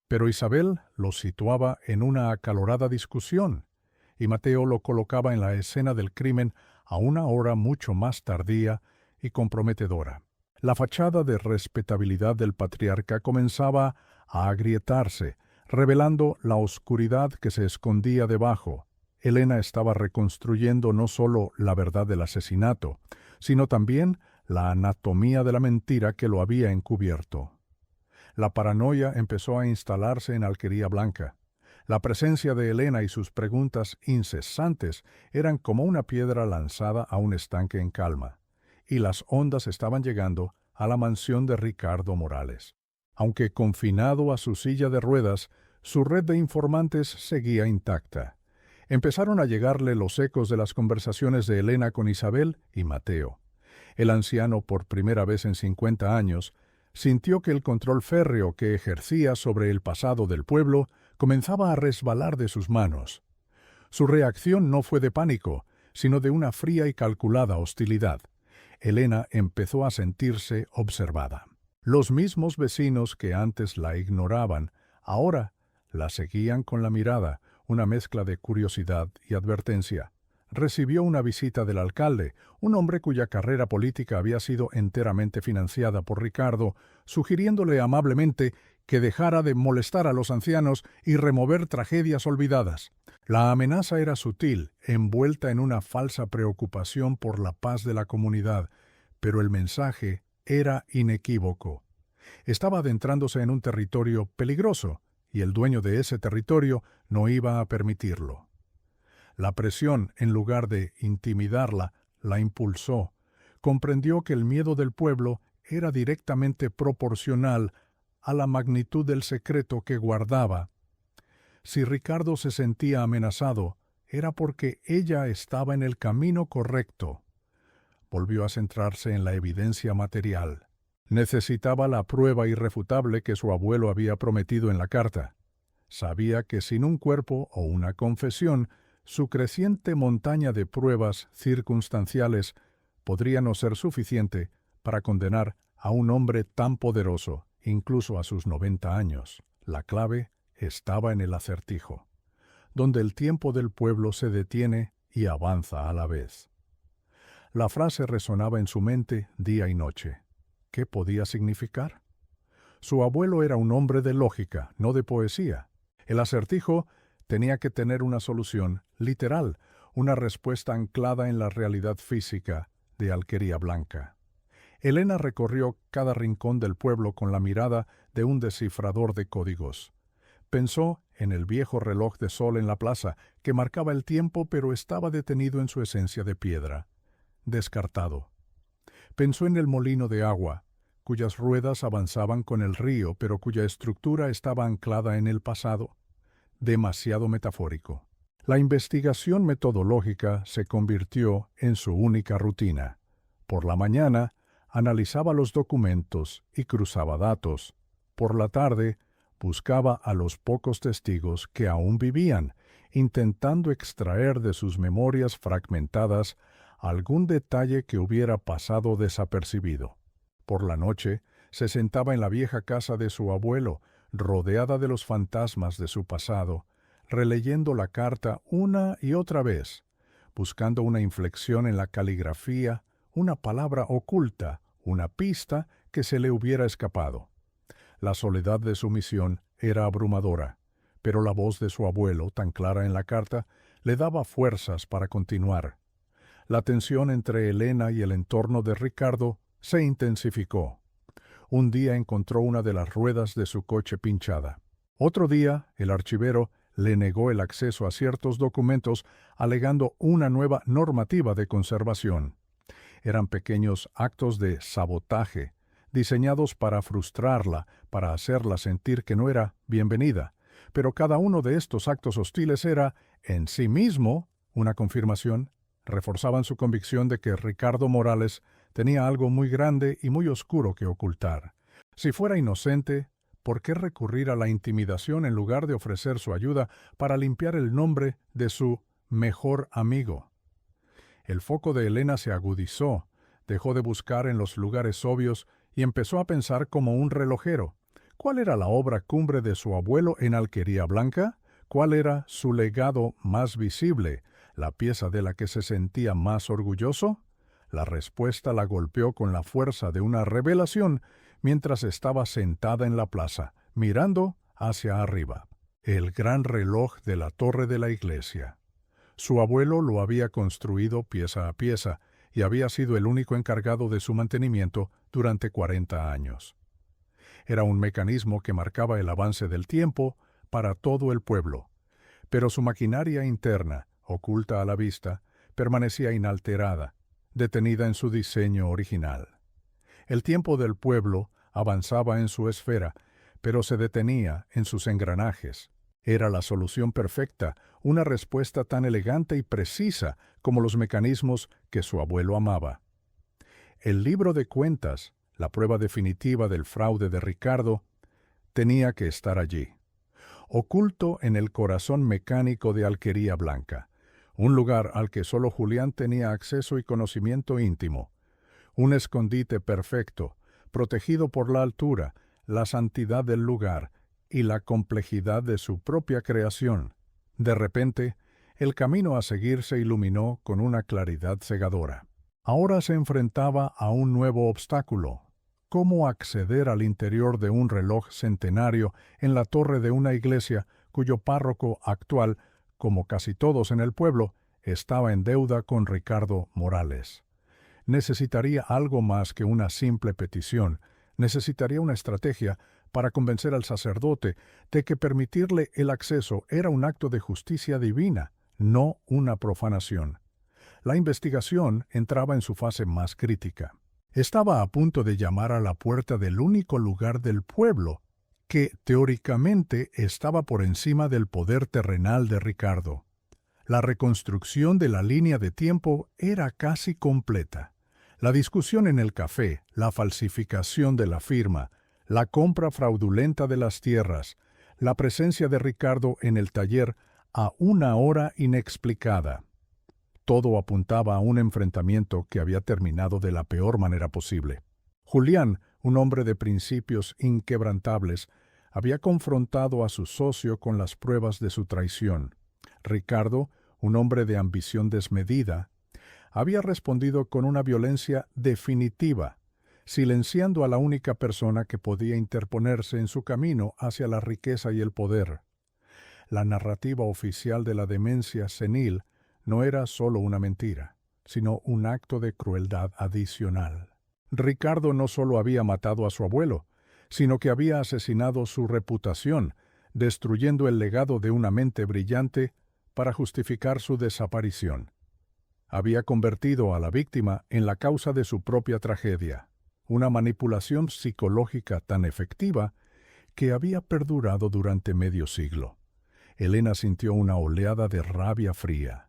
Pero Isabel lo situaba en una acalorada discusión, y Mateo lo colocaba en la escena del crimen a una hora mucho más tardía y comprometedora. La fachada de respetabilidad del patriarca comenzaba a agrietarse, revelando la oscuridad que se escondía debajo. Elena estaba reconstruyendo no solo la verdad del asesinato, sino también la anatomía de la mentira que lo había encubierto. La paranoia empezó a instalarse en Alquería Blanca. La presencia de Elena y sus preguntas incesantes eran como una piedra lanzada a un estanque en calma, y las ondas estaban llegando a la mansión de Ricardo Morales. Aunque confinado a su silla de ruedas, su red de informantes seguía intacta. Empezaron a llegarle los ecos de las conversaciones de Elena con Isabel y Mateo. El anciano, por primera vez en 50 años, sintió que el control férreo que ejercía sobre el pasado del pueblo comenzaba a resbalar de sus manos. Su reacción no fue de pánico, sino de una fría y calculada hostilidad. Elena empezó a sentirse observada. Los mismos vecinos que antes la ignoraban, ahora la seguían con la mirada, una mezcla de curiosidad y advertencia. Recibió una visita del alcalde, un hombre cuya carrera política había sido enteramente financiada por Ricardo, sugiriéndole amablemente que dejara de molestar a los ancianos y remover tragedias olvidadas. La amenaza era sutil, envuelta en una falsa preocupación por la paz de la comunidad, pero el mensaje era inequívoco. Estaba adentrándose en un territorio peligroso, y el dueño de ese territorio no iba a permitirlo. La presión, en lugar de intimidarla, la impulsó. Comprendió que el miedo del pueblo era directamente proporcional a la magnitud del secreto que guardaba. Si Ricardo se sentía amenazado, era porque ella estaba en el camino correcto. Volvió a centrarse en la evidencia material. Necesitaba la prueba irrefutable que su abuelo había prometido en la carta. Sabía que sin un cuerpo o una confesión, su creciente montaña de pruebas circunstanciales podría no ser suficiente para condenar a un hombre tan poderoso, incluso a sus 90 años. La clave estaba en el acertijo, donde el tiempo del pueblo se detiene y avanza a la vez. La frase resonaba en su mente día y noche. ¿Qué podía significar? Su abuelo era un hombre de lógica, no de poesía. El acertijo tenía que tener una solución literal, una respuesta anclada en la realidad física de Alquería Blanca. Elena recorrió cada rincón del pueblo con la mirada de un descifrador de códigos. Pensó en el viejo reloj de sol en la plaza, que marcaba el tiempo pero estaba detenido en su esencia de piedra. Descartado. Pensó en el molino de agua, cuyas ruedas avanzaban con el río, pero cuya estructura estaba anclada en el pasado. Demasiado metafórico. La investigación metodológica se convirtió en su única rutina. Por la mañana, analizaba los documentos y cruzaba datos. Por la tarde, buscaba a los pocos testigos que aún vivían, intentando extraer de sus memorias fragmentadas algún detalle que hubiera pasado desapercibido. Por la noche, se sentaba en la vieja casa de su abuelo, rodeada de los fantasmas de su pasado, releyendo la carta una y otra vez, buscando una inflexión en la caligrafía, una palabra oculta, una pista que se le hubiera escapado. La soledad de su misión era abrumadora, pero la voz de su abuelo, tan clara en la carta, le daba fuerzas para continuar. La tensión entre Elena y el entorno de Ricardo se intensificó. Un día encontró una de las ruedas de su coche pinchada. Otro día, el archivero le negó el acceso a ciertos documentos, alegando una nueva normativa de conservación. Eran pequeños actos de sabotaje, diseñados para frustrarla, para hacerla sentir que no era bienvenida. Pero cada uno de estos actos hostiles era, en sí mismo, una confirmación. Reforzaban su convicción de que Ricardo Morales tenía algo muy grande y muy oscuro que ocultar. Si fuera inocente, ¿por qué recurrir a la intimidación en lugar de ofrecer su ayuda para limpiar el nombre de su mejor amigo? El foco de Elena se agudizó, dejó de buscar en los lugares obvios y empezó a pensar como un relojero. ¿Cuál era la obra cumbre de su abuelo en Alquería Blanca? ¿Cuál era su legado más visible, la pieza de la que se sentía más orgulloso? La respuesta la golpeó con la fuerza de una revelación mientras estaba sentada en la plaza, mirando hacia arriba. El gran reloj de la torre de la iglesia. Su abuelo lo había construido pieza a pieza y había sido el único encargado de su mantenimiento durante 40 años. Era un mecanismo que marcaba el avance del tiempo para todo el pueblo, pero su maquinaria interna, oculta a la vista, permanecía inalterada, detenida en su diseño original. El tiempo del pueblo avanzaba en su esfera, pero se detenía en sus engranajes. Era la solución perfecta, una respuesta tan elegante y precisa como los mecanismos que su abuelo amaba. El libro de cuentas, la prueba definitiva del fraude de Ricardo, tenía que estar allí, oculto en el corazón mecánico de Alquería Blanca, un lugar al que solo Julián tenía acceso y conocimiento íntimo, un escondite perfecto, protegido por la altura, la santidad del lugar y la complejidad de su propia creación. De repente, el camino a seguir se iluminó con una claridad cegadora. Ahora se enfrentaba a un nuevo obstáculo: cómo acceder al interior de un reloj centenario en la torre de una iglesia cuyo párroco actual, como casi todos en el pueblo, estaba en deuda con Ricardo Morales. Necesitaría algo más que una simple petición, necesitaría una estrategia para convencer al sacerdote de que permitirle el acceso era un acto de justicia divina, no una profanación. La investigación entraba en su fase más crítica. Estaba a punto de llamar a la puerta del único lugar del pueblo que, teóricamente, estaba por encima del poder terrenal de Ricardo. La reconstrucción de la línea de tiempo era casi completa. La discusión en el café, la falsificación de la firma, la compra fraudulenta de las tierras, la presencia de Ricardo en el taller a una hora inexplicada. Todo apuntaba a un enfrentamiento que había terminado de la peor manera posible. Julián, un hombre de principios inquebrantables, había confrontado a su socio con las pruebas de su traición. Ricardo, un hombre de ambición desmedida, había respondido con una violencia definitiva, silenciando a la única persona que podía interponerse en su camino hacia la riqueza y el poder. La narrativa oficial de la demencia senil no era solo una mentira, sino un acto de crueldad adicional. Ricardo no solo había matado a su abuelo, sino que había asesinado su reputación, destruyendo el legado de una mente brillante para justificar su desaparición. Había convertido a la víctima en la causa de su propia tragedia, una manipulación psicológica tan efectiva que había perdurado durante medio siglo. Elena sintió una oleada de rabia fría.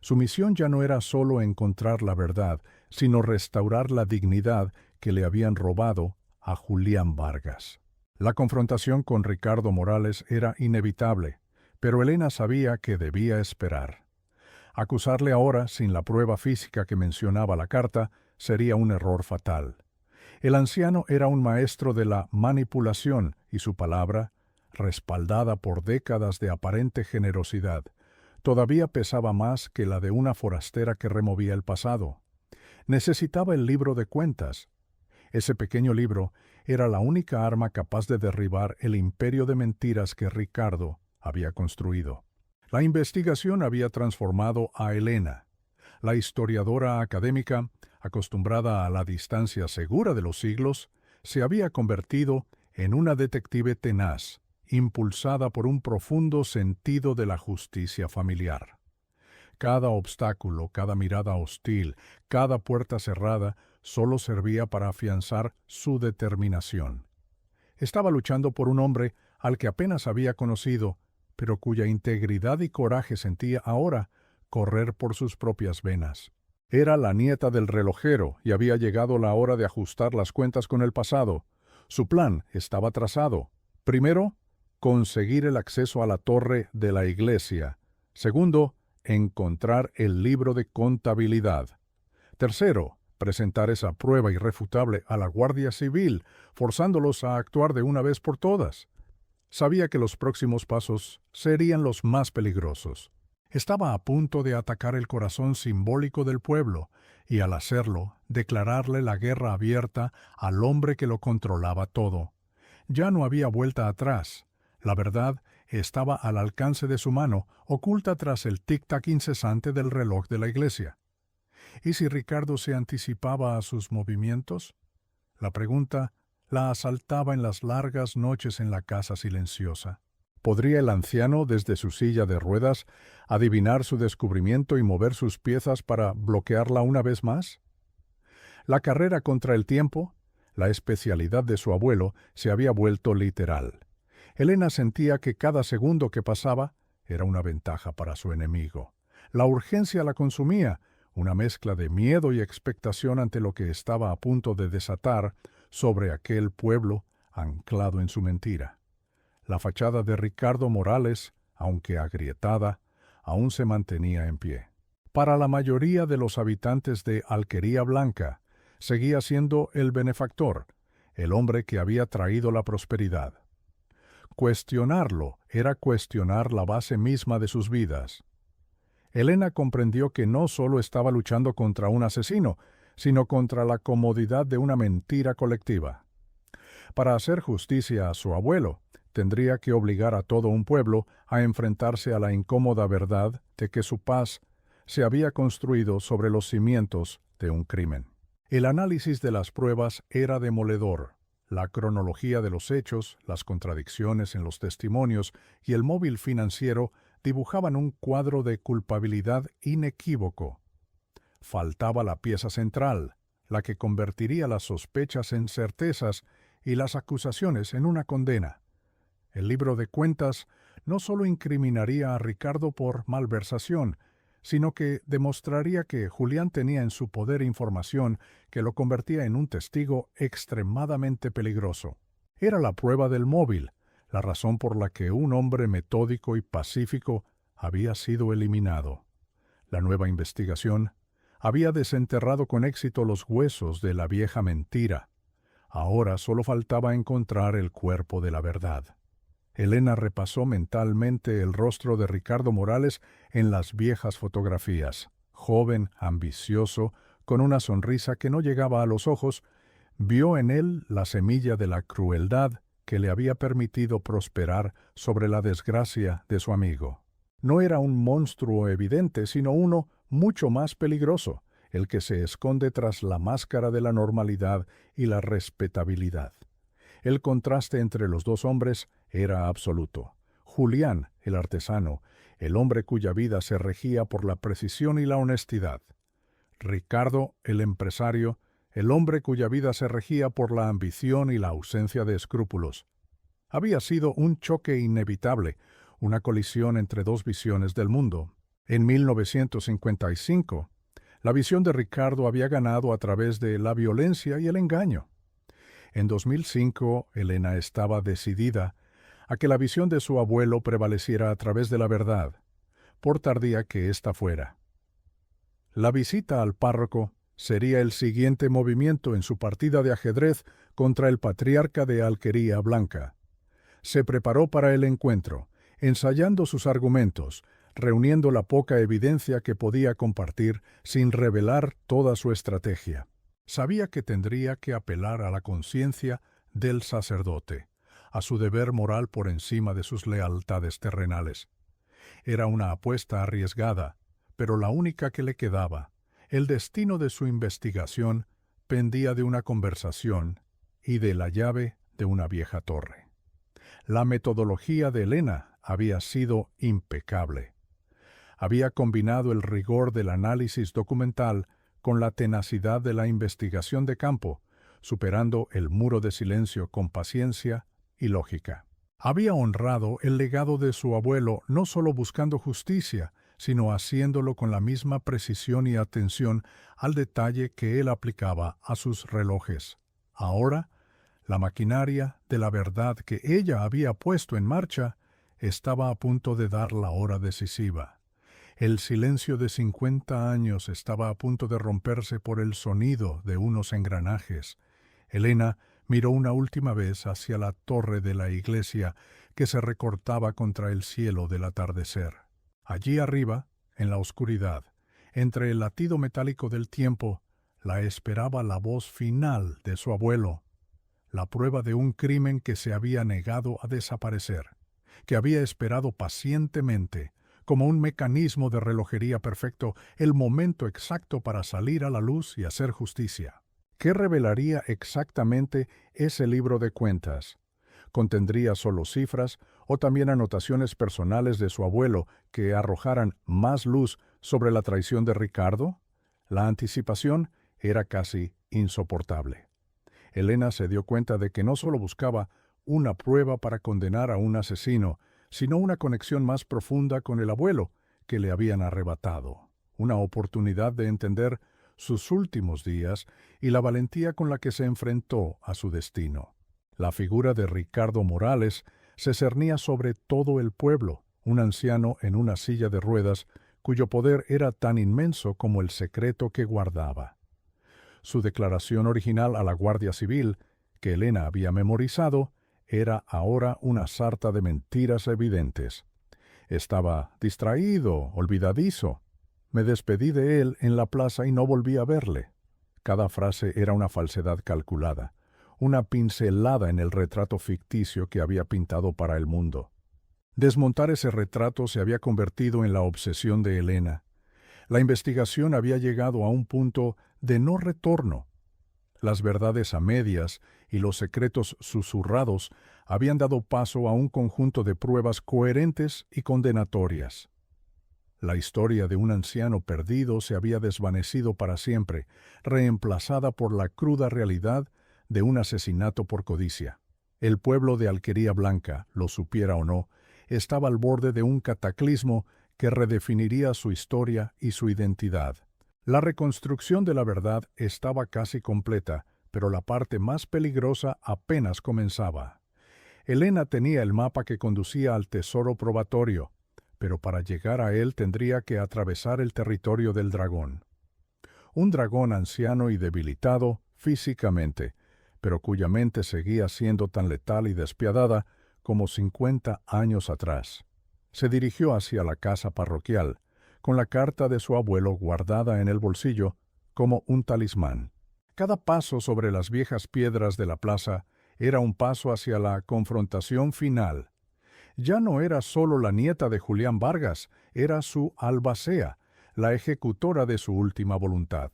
Su misión ya no era solo encontrar la verdad, sino restaurar la dignidad que le habían robado a Julián Vargas. La confrontación con Ricardo Morales era inevitable, pero Elena sabía que debía esperar. Acusarle ahora, sin la prueba física que mencionaba la carta, sería un error fatal. El anciano era un maestro de la manipulación y su palabra, respaldada por décadas de aparente generosidad, todavía pesaba más que la de una forastera que removía el pasado. Necesitaba el libro de cuentas. Ese pequeño libro era la única arma capaz de derribar el imperio de mentiras que Ricardo había construido. La investigación había transformado a Elena. La historiadora académica, acostumbrada a la distancia segura de los siglos, se había convertido en una detective tenaz, impulsada por un profundo sentido de la justicia familiar. Cada obstáculo, cada mirada hostil, cada puerta cerrada, solo servía para afianzar su determinación. Estaba luchando por un hombre al que apenas había conocido, pero cuya integridad y coraje sentía ahora correr por sus propias venas. Era la nieta del relojero y había llegado la hora de ajustar las cuentas con el pasado. Su plan estaba trazado. Primero, conseguir el acceso a la torre de la iglesia. Segundo, encontrar el libro de contabilidad. Tercero, presentar esa prueba irrefutable a la Guardia Civil, forzándolos a actuar de una vez por todas. Sabía que los próximos pasos serían los más peligrosos. Estaba a punto de atacar el corazón simbólico del pueblo y, al hacerlo, declararle la guerra abierta al hombre que lo controlaba todo. Ya no había vuelta atrás. La verdad estaba al alcance de su mano, oculta tras el tic-tac incesante del reloj de la iglesia. ¿Y si Ricardo se anticipaba a sus movimientos? La pregunta la asaltaba en las largas noches en la casa silenciosa. ¿Podría el anciano, desde su silla de ruedas, adivinar su descubrimiento y mover sus piezas para bloquearla una vez más? La carrera contra el tiempo, la especialidad de su abuelo, se había vuelto literal. Elena sentía que cada segundo que pasaba era una ventaja para su enemigo. La urgencia la consumía, una mezcla de miedo y expectación ante lo que estaba a punto de desatar sobre aquel pueblo anclado en su mentira. La fachada de Ricardo Morales, aunque agrietada, aún se mantenía en pie. Para la mayoría de los habitantes de Alquería Blanca, seguía siendo el benefactor, el hombre que había traído la prosperidad. Cuestionarlo era cuestionar la base misma de sus vidas. Elena comprendió que no solo estaba luchando contra un asesino, sino contra la comodidad de una mentira colectiva. Para hacer justicia a su abuelo, tendría que obligar a todo un pueblo a enfrentarse a la incómoda verdad de que su paz se había construido sobre los cimientos de un crimen. El análisis de las pruebas era demoledor. La cronología de los hechos, las contradicciones en los testimonios y el móvil financiero dibujaban un cuadro de culpabilidad inequívoco. Faltaba la pieza central, la que convertiría las sospechas en certezas y las acusaciones en una condena. El libro de cuentas no solo incriminaría a Ricardo por malversación, sino que demostraría que Julián tenía en su poder información que lo convertía en un testigo extremadamente peligroso. Era la prueba del móvil, la razón por la que un hombre metódico y pacífico había sido eliminado. La nueva investigación había desenterrado con éxito los huesos de la vieja mentira. Ahora solo faltaba encontrar el cuerpo de la verdad. Elena repasó mentalmente el rostro de Ricardo Morales en las viejas fotografías. joven, ambicioso, con una sonrisa que no llegaba a los ojos, vio en él la semilla de la crueldad que le había permitido prosperar sobre la desgracia de su amigo. No era un monstruo evidente, sino uno mucho más peligroso, el que se esconde tras la máscara de la normalidad y la respetabilidad. El contraste entre los dos hombres era absoluto. Julián, el artesano, el hombre cuya vida se regía por la precisión y la honestidad. Ricardo, el empresario, el hombre cuya vida se regía por la ambición y la ausencia de escrúpulos. Había sido un choque inevitable, una colisión entre dos visiones del mundo. En 1955, la visión de Ricardo había ganado a través de la violencia y el engaño. En 2005, Elena estaba decidida a que la visión de su abuelo prevaleciera a través de la verdad, por tardía que ésta fuera. La visita al párroco sería el siguiente movimiento en su partida de ajedrez contra el patriarca de Alquería Blanca. Se preparó para el encuentro, ensayando sus argumentos, reuniendo la poca evidencia que podía compartir sin revelar toda su estrategia. Sabía que tendría que apelar a la conciencia del sacerdote, a su deber moral por encima de sus lealtades terrenales. Era una apuesta arriesgada, pero la única que le quedaba. El destino de su investigación pendía de una conversación y de la llave de una vieja torre. La metodología de Elena había sido impecable. Había combinado el rigor del análisis documental con la tenacidad de la investigación de campo, superando el muro de silencio con paciencia y lógica. Había honrado el legado de su abuelo no solo buscando justicia, sino haciéndolo con la misma precisión y atención al detalle que él aplicaba a sus relojes. Ahora, la maquinaria de la verdad que ella había puesto en marcha estaba a punto de dar la hora decisiva. El silencio de 50 años estaba a punto de romperse por el sonido de unos engranajes. Elena miró una última vez hacia la torre de la iglesia que se recortaba contra el cielo del atardecer. Allí arriba, en la oscuridad, entre el latido metálico del tiempo, la esperaba la voz final de su abuelo, la prueba de un crimen que se había negado a desaparecer, que había esperado pacientemente, como un mecanismo de relojería perfecto, el momento exacto para salir a la luz y hacer justicia. ¿Qué revelaría exactamente ese libro de cuentas? ¿Contendría solo cifras o también anotaciones personales de su abuelo que arrojaran más luz sobre la traición de Ricardo? La anticipación era casi insoportable. Elena se dio cuenta de que no solo buscaba una prueba para condenar a un asesino, sino una conexión más profunda con el abuelo que le habían arrebatado, una oportunidad de entender sus últimos días y la valentía con la que se enfrentó a su destino. La figura de Ricardo Morales se cernía sobre todo el pueblo, un anciano en una silla de ruedas cuyo poder era tan inmenso como el secreto que guardaba. Su declaración original a la Guardia Civil, que Elena había memorizado, era ahora una sarta de mentiras evidentes. Estaba distraído, olvidadizo. Me despedí de él en la plaza y no volví a verle. Cada frase era una falsedad calculada, una pincelada en el retrato ficticio que había pintado para el mundo. Desmontar ese retrato se había convertido en la obsesión de Elena. La investigación había llegado a un punto de no retorno. Las verdades a medias y los secretos susurrados habían dado paso a un conjunto de pruebas coherentes y condenatorias. La historia de un anciano perdido se había desvanecido para siempre, reemplazada por la cruda realidad de un asesinato por codicia. El pueblo de Alquería Blanca, lo supiera o no, estaba al borde de un cataclismo que redefiniría su historia y su identidad. La reconstrucción de la verdad estaba casi completa, pero la parte más peligrosa apenas comenzaba. Elena tenía el mapa que conducía al tesoro probatorio, pero para llegar a él tendría que atravesar el territorio del dragón. Un dragón anciano y debilitado físicamente, pero cuya mente seguía siendo tan letal y despiadada como 50 años atrás. Se dirigió hacia la casa parroquial, con la carta de su abuelo guardada en el bolsillo como un talismán. Cada paso sobre las viejas piedras de la plaza era un paso hacia la confrontación final. Ya no era solo la nieta de Julián Vargas, era su albacea, la ejecutora de su última voluntad.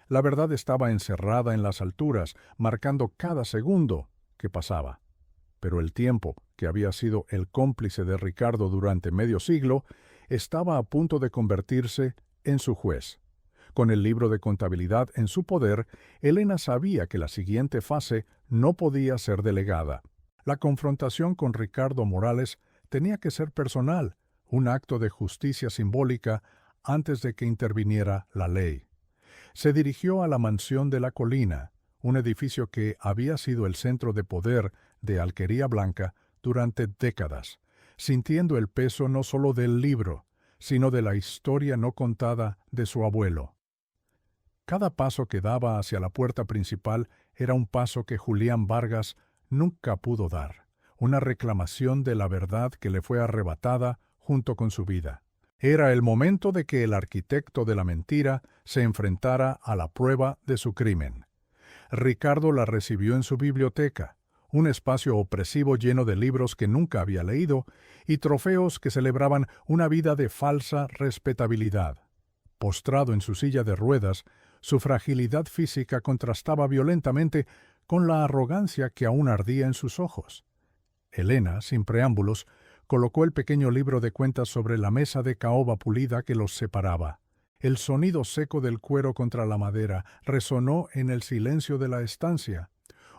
La verdad estaba encerrada en las alturas, marcando cada segundo que pasaba. Pero el tiempo, que había sido el cómplice de Ricardo durante medio siglo, estaba a punto de convertirse en su juez. Con el libro de contabilidad en su poder, Elena sabía que la siguiente fase no podía ser delegada. La confrontación con Ricardo Morales tenía que ser personal, un acto de justicia simbólica antes de que interviniera la ley. Se dirigió a la mansión de la colina, un edificio que había sido el centro de poder de Alquería Blanca durante décadas, sintiendo el peso no solo del libro, sino de la historia no contada de su abuelo. Cada paso que daba hacia la puerta principal era un paso que Julián Vargas nunca pudo dar, una reclamación de la verdad que le fue arrebatada junto con su vida. Era el momento de que el arquitecto de la mentira se enfrentara a la prueba de su crimen. Ricardo la recibió en su biblioteca, un espacio opresivo lleno de libros que nunca había leído y trofeos que celebraban una vida de falsa respetabilidad. Postrado en su silla de ruedas, su fragilidad física contrastaba violentamente con la arrogancia que aún ardía en sus ojos. Elena, sin preámbulos, colocó el pequeño libro de cuentas sobre la mesa de caoba pulida que los separaba. El sonido seco del cuero contra la madera resonó en el silencio de la estancia,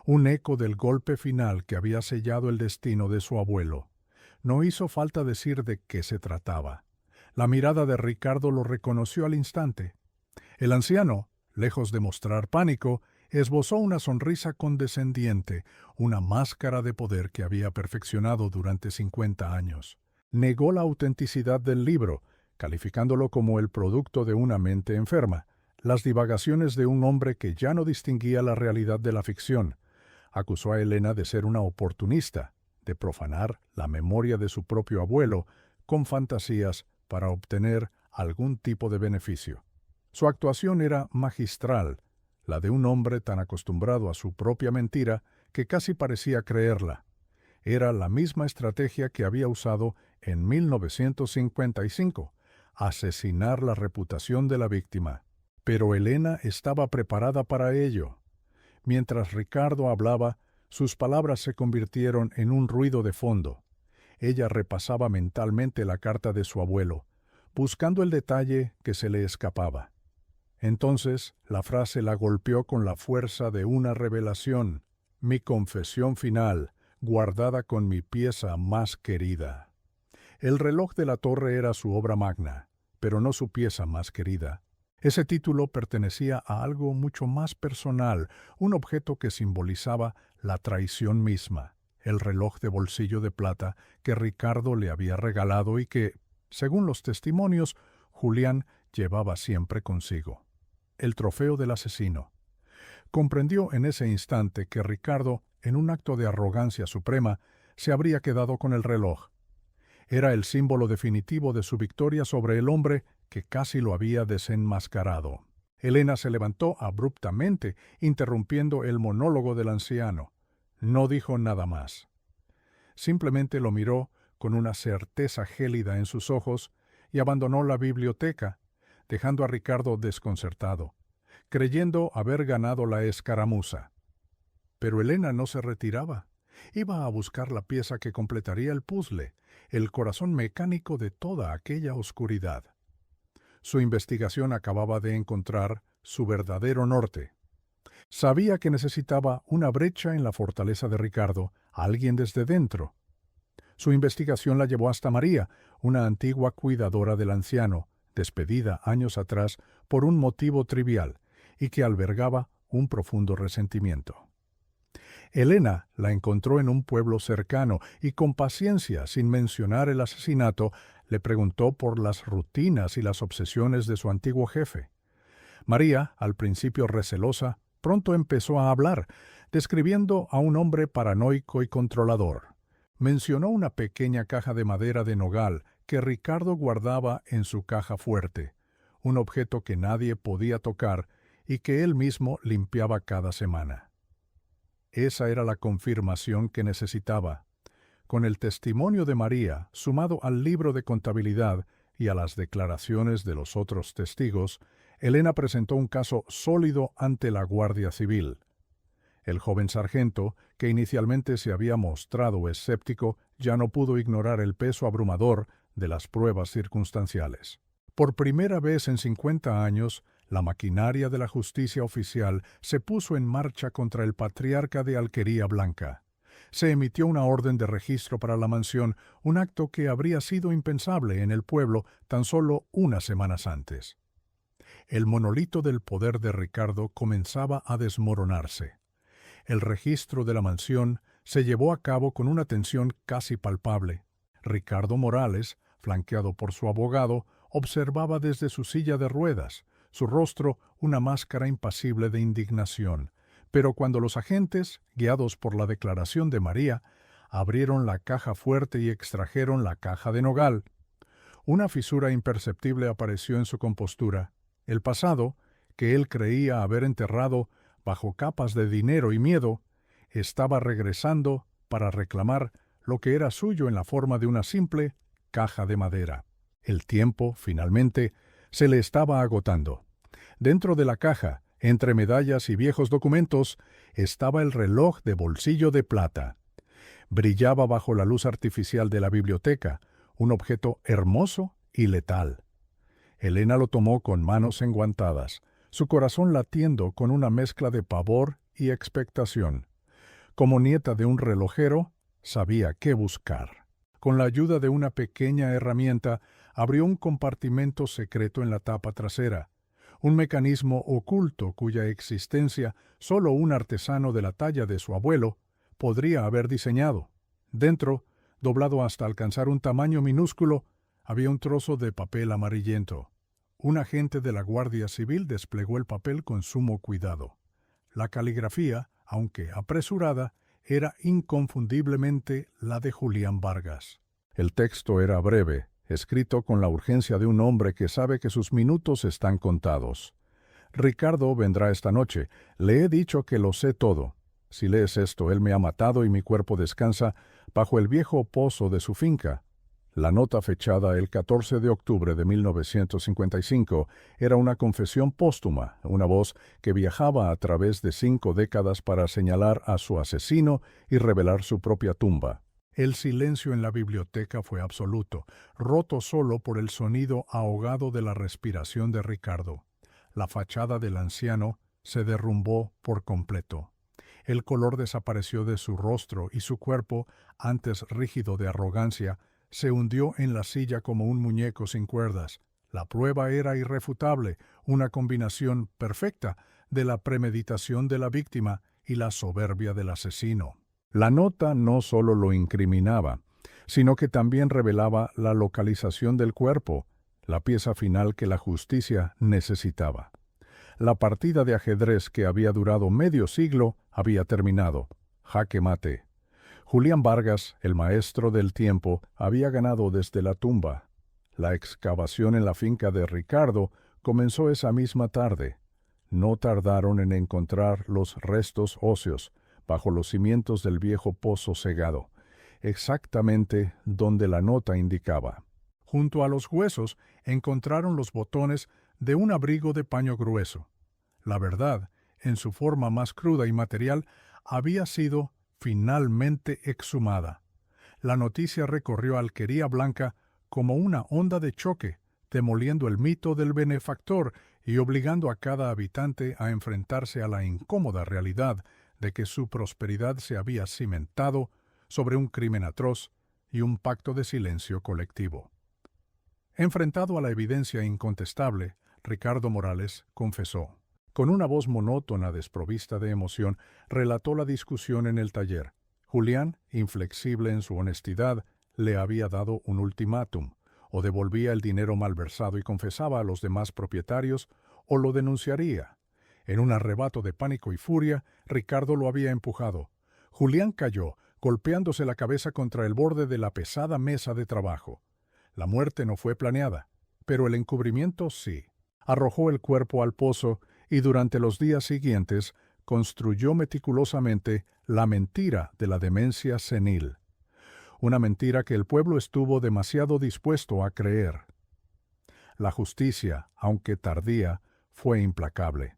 un eco del golpe final que había sellado el destino de su abuelo. No hizo falta decir de qué se trataba. La mirada de Ricardo lo reconoció al instante. El anciano, lejos de mostrar pánico, esbozó una sonrisa condescendiente, una máscara de poder que había perfeccionado durante 50 años. Negó la autenticidad del libro, calificándolo como el producto de una mente enferma, las divagaciones de un hombre que ya no distinguía la realidad de la ficción. Acusó a Elena de ser una oportunista, de profanar la memoria de su propio abuelo con fantasías para obtener algún tipo de beneficio. Su actuación era magistral, la de un hombre tan acostumbrado a su propia mentira que casi parecía creerla. Era la misma estrategia que había usado en 1955, asesinar la reputación de la víctima. Pero Elena estaba preparada para ello. Mientras Ricardo hablaba, sus palabras se convirtieron en un ruido de fondo. Ella repasaba mentalmente la carta de su abuelo, buscando el detalle que se le escapaba. Entonces la frase la golpeó con la fuerza de una revelación, mi confesión final, guardada con mi pieza más querida. El reloj de la torre era su obra magna, pero no su pieza más querida. Ese título pertenecía a algo mucho más personal, un objeto que simbolizaba la traición misma, el reloj de bolsillo de plata que Ricardo le había regalado y que, según los testimonios, Julián llevaba siempre consigo. El trofeo del asesino. Comprendió en ese instante que Ricardo, en un acto de arrogancia suprema, se habría quedado con el reloj. Era el símbolo definitivo de su victoria sobre el hombre que casi lo había desenmascarado. Elena se levantó abruptamente, interrumpiendo el monólogo del anciano. No dijo nada más. Simplemente lo miró con una certeza gélida en sus ojos y abandonó la biblioteca, dejando a Ricardo desconcertado, creyendo haber ganado la escaramuza. Pero Elena no se retiraba. Iba a buscar la pieza que completaría el puzzle, el corazón mecánico de toda aquella oscuridad. Su investigación acababa de encontrar su verdadero norte. Sabía que necesitaba una brecha en la fortaleza de Ricardo, alguien desde dentro. Su investigación la llevó hasta María, una antigua cuidadora del anciano, despedida años atrás por un motivo trivial, y que albergaba un profundo resentimiento. Elena la encontró en un pueblo cercano y con paciencia, sin mencionar el asesinato, le preguntó por las rutinas y las obsesiones de su antiguo jefe. María, al principio recelosa, pronto empezó a hablar, describiendo a un hombre paranoico y controlador. Mencionó una pequeña caja de madera de nogal que Ricardo guardaba en su caja fuerte, un objeto que nadie podía tocar y que él mismo limpiaba cada semana. Esa era la confirmación que necesitaba. Con el testimonio de María, sumado al libro de contabilidad y a las declaraciones de los otros testigos, Elena presentó un caso sólido ante la Guardia Civil. El joven sargento, que inicialmente se había mostrado escéptico, ya no pudo ignorar el peso abrumador de las pruebas circunstanciales. Por primera vez en 50 años, la maquinaria de la justicia oficial se puso en marcha contra el patriarca de Alquería Blanca. Se emitió una orden de registro para la mansión, un acto que habría sido impensable en el pueblo tan solo unas semanas antes. El monolito del poder de Ricardo comenzaba a desmoronarse. El registro de la mansión se llevó a cabo con una tensión casi palpable. Ricardo Morales, flanqueado por su abogado, observaba desde su silla de ruedas, su rostro una máscara impasible de indignación. Pero cuando los agentes, guiados por la declaración de María, abrieron la caja fuerte y extrajeron la caja de nogal, una fisura imperceptible apareció en su compostura. El pasado, que él creía haber enterrado bajo capas de dinero y miedo, estaba regresando para reclamar lo que era suyo en la forma de una simple caja de madera. El tiempo, finalmente, se le estaba agotando. Dentro de la caja, entre medallas y viejos documentos, estaba el reloj de bolsillo de plata. Brillaba bajo la luz artificial de la biblioteca, un objeto hermoso y letal. Elena lo tomó con manos enguantadas, su corazón latiendo con una mezcla de pavor y expectación. Como nieta de un relojero, sabía qué buscar. Con la ayuda de una pequeña herramienta, abrió un compartimento secreto en la tapa trasera, un mecanismo oculto cuya existencia solo un artesano de la talla de su abuelo podría haber diseñado. Dentro, doblado hasta alcanzar un tamaño minúsculo, había un trozo de papel amarillento. Un agente de la Guardia Civil desplegó el papel con sumo cuidado. La caligrafía, aunque apresurada, era inconfundiblemente la de Julián Vargas. El texto era breve, escrito con la urgencia de un hombre que sabe que sus minutos están contados. Ricardo vendrá esta noche. Le he dicho que lo sé todo. Si lees esto, él me ha matado y mi cuerpo descansa bajo el viejo pozo de su finca. La nota fechada el 14 de octubre de 1955 era una confesión póstuma, una voz que viajaba a través de 5 décadas para señalar a su asesino y revelar su propia tumba. El silencio en la biblioteca fue absoluto, roto solo por el sonido ahogado de la respiración de Ricardo. La fachada del anciano se derrumbó por completo. El color desapareció de su rostro y su cuerpo, antes rígido de arrogancia, se hundió en la silla como un muñeco sin cuerdas. La prueba era irrefutable, una combinación perfecta de la premeditación de la víctima y la soberbia del asesino. La nota no solo lo incriminaba, sino que también revelaba la localización del cuerpo, la pieza final que la justicia necesitaba. La partida de ajedrez que había durado medio siglo había terminado. Jaque mate. Julián Vargas, el maestro del tiempo, había ganado desde la tumba. La excavación en la finca de Ricardo comenzó esa misma tarde. No tardaron en encontrar los restos óseos bajo los cimientos del viejo pozo cegado, exactamente donde la nota indicaba. Junto a los huesos encontraron los botones de un abrigo de paño grueso. La verdad, en su forma más cruda y material, había sido finalmente exhumada. La noticia recorrió Alquería Blanca como una onda de choque, demoliendo el mito del benefactor y obligando a cada habitante a enfrentarse a la incómoda realidad de que su prosperidad se había cimentado sobre un crimen atroz y un pacto de silencio colectivo. Enfrentado a la evidencia incontestable, Ricardo Morales confesó. Con una voz monótona desprovista de emoción, relató la discusión en el taller. Julián, inflexible en su honestidad, le había dado un ultimátum: o devolvía el dinero malversado y confesaba a los demás propietarios, o lo denunciaría. En un arrebato de pánico y furia, Ricardo lo había empujado. Julián cayó, golpeándose la cabeza contra el borde de la pesada mesa de trabajo. La muerte no fue planeada, pero el encubrimiento sí. Arrojó el cuerpo al pozo y durante los días siguientes construyó meticulosamente la mentira de la demencia senil. Una mentira que el pueblo estuvo demasiado dispuesto a creer. La justicia, aunque tardía, fue implacable.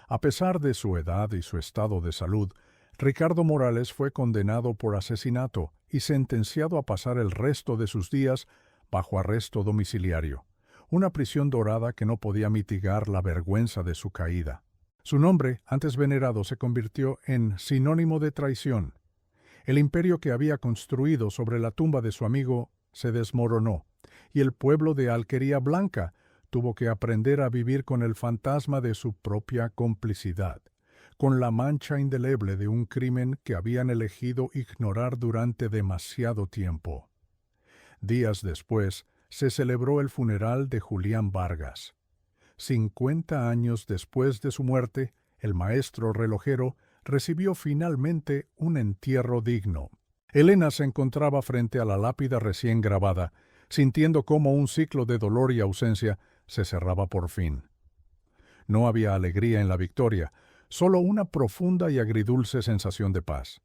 A pesar de su edad y su estado de salud, Ricardo Morales fue condenado por asesinato y sentenciado a pasar el resto de sus días bajo arresto domiciliario, una prisión dorada que no podía mitigar la vergüenza de su caída. Su nombre, antes venerado, se convirtió en sinónimo de traición. El imperio que había construido sobre la tumba de su amigo se desmoronó, y el pueblo de Alquería Blanca tuvo que aprender a vivir con el fantasma de su propia complicidad, con la mancha indeleble de un crimen que habían elegido ignorar durante demasiado tiempo. Días después, se celebró el funeral de Julián Vargas. 50 años después de su muerte, el maestro relojero recibió finalmente un entierro digno. Elena se encontraba frente a la lápida recién grabada, sintiendo cómo un ciclo de dolor y ausencia se cerraba por fin. No había alegría en la victoria, solo una profunda y agridulce sensación de paz.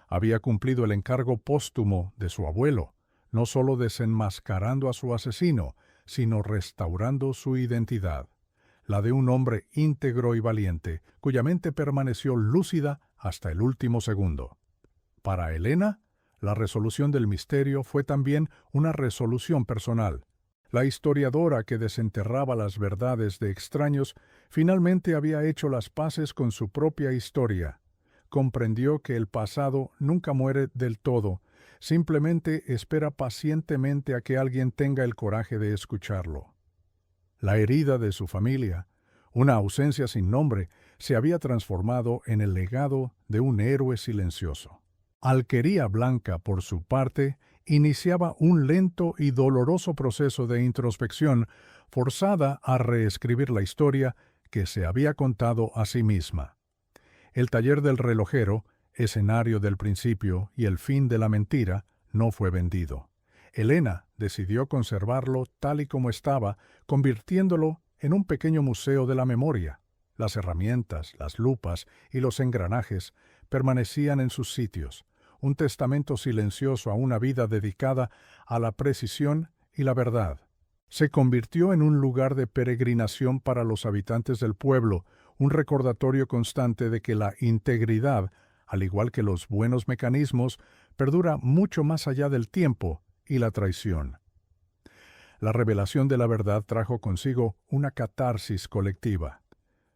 Había cumplido el encargo póstumo de su abuelo, no solo desenmascarando a su asesino, sino restaurando su identidad, la de un hombre íntegro y valiente, cuya mente permaneció lúcida hasta el último segundo. Para Elena, la resolución del misterio fue también una resolución personal. La historiadora que desenterraba las verdades de extraños finalmente había hecho las paces con su propia historia. Comprendió que el pasado nunca muere del todo, simplemente espera pacientemente a que alguien tenga el coraje de escucharlo. La herida de su familia, una ausencia sin nombre, se había transformado en el legado de un héroe silencioso. Alquería Blanca, por su parte, iniciaba un lento y doloroso proceso de introspección, forzada a reescribir la historia que se había contado a sí misma. El taller del relojero, escenario del principio y el fin de la mentira, no fue vendido. Elena decidió conservarlo tal y como estaba, convirtiéndolo en un pequeño museo de la memoria. Las herramientas, las lupas y los engranajes permanecían en sus sitios, un testamento silencioso a una vida dedicada a la precisión y la verdad. Se convirtió en un lugar de peregrinación para los habitantes del pueblo, un recordatorio constante de que la integridad, al igual que los buenos mecanismos, perdura mucho más allá del tiempo y la traición. La revelación de la verdad trajo consigo una catarsis colectiva.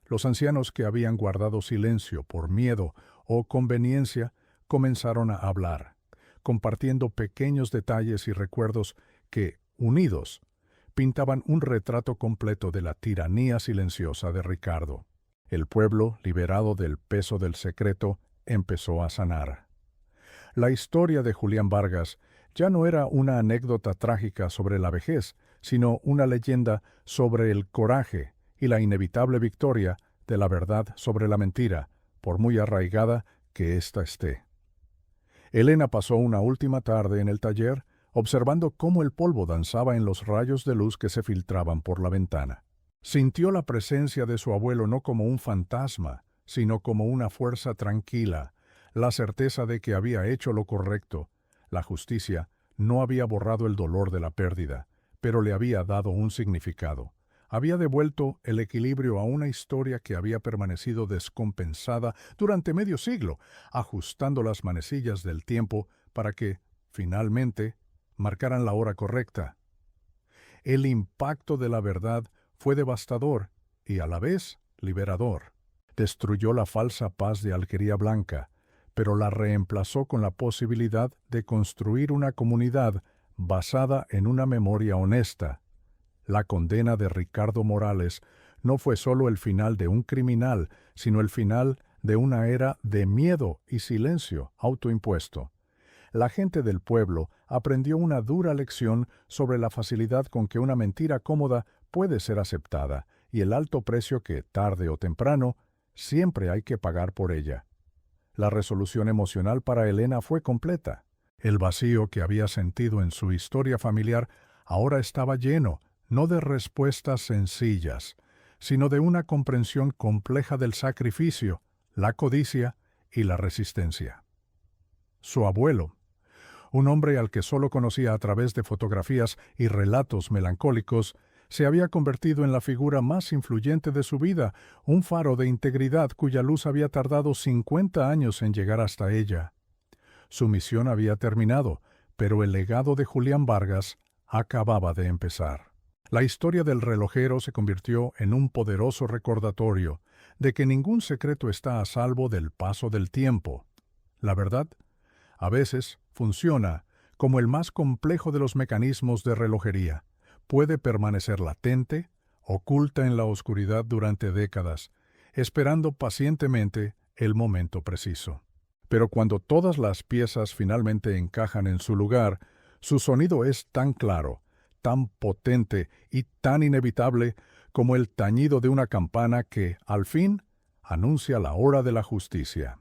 Los ancianos que habían guardado silencio por miedo o conveniencia comenzaron a hablar, compartiendo pequeños detalles y recuerdos que, unidos, pintaban un retrato completo de la tiranía silenciosa de Ricardo. El pueblo, liberado del peso del secreto, empezó a sanar. La historia de Julián Vargas ya no era una anécdota trágica sobre la vejez, sino una leyenda sobre el coraje y la inevitable victoria de la verdad sobre la mentira, por muy arraigada que ésta esté. Elena pasó una última tarde en el taller, observando cómo el polvo danzaba en los rayos de luz que se filtraban por la ventana. Sintió la presencia de su abuelo no como un fantasma, sino como una fuerza tranquila, la certeza de que había hecho lo correcto. La justicia no había borrado el dolor de la pérdida, pero le había dado un significado. Había devuelto el equilibrio a una historia que había permanecido descompensada durante medio siglo, ajustando las manecillas del tiempo para que, finalmente, marcaran la hora correcta. El impacto de la verdad fue devastador y a la vez liberador. Destruyó la falsa paz de Alquería Blanca, pero la reemplazó con la posibilidad de construir una comunidad basada en una memoria honesta. La condena de Ricardo Morales no fue solo el final de un criminal, sino el final de una era de miedo y silencio autoimpuesto. La gente del pueblo aprendió una dura lección sobre la facilidad con que una mentira cómoda puede ser aceptada y el alto precio que, tarde o temprano, siempre hay que pagar por ella. La resolución emocional para Elena fue completa. El vacío que había sentido en su historia familiar ahora estaba lleno, no de respuestas sencillas, sino de una comprensión compleja del sacrificio, la codicia y la resistencia. Su abuelo, un hombre al que solo conocía a través de fotografías y relatos melancólicos, se había convertido en la figura más influyente de su vida, un faro de integridad cuya luz había tardado 50 años en llegar hasta ella. Su misión había terminado, pero el legado de Julián Vargas acababa de empezar. La historia del relojero se convirtió en un poderoso recordatorio de que ningún secreto está a salvo del paso del tiempo. La verdad, a veces, funciona como el más complejo de los mecanismos de relojería. Puede permanecer latente, oculta en la oscuridad durante décadas, esperando pacientemente el momento preciso. Pero cuando todas las piezas finalmente encajan en su lugar, su sonido es tan claro, tan potente y tan inevitable como el tañido de una campana que, al fin, anuncia la hora de la justicia.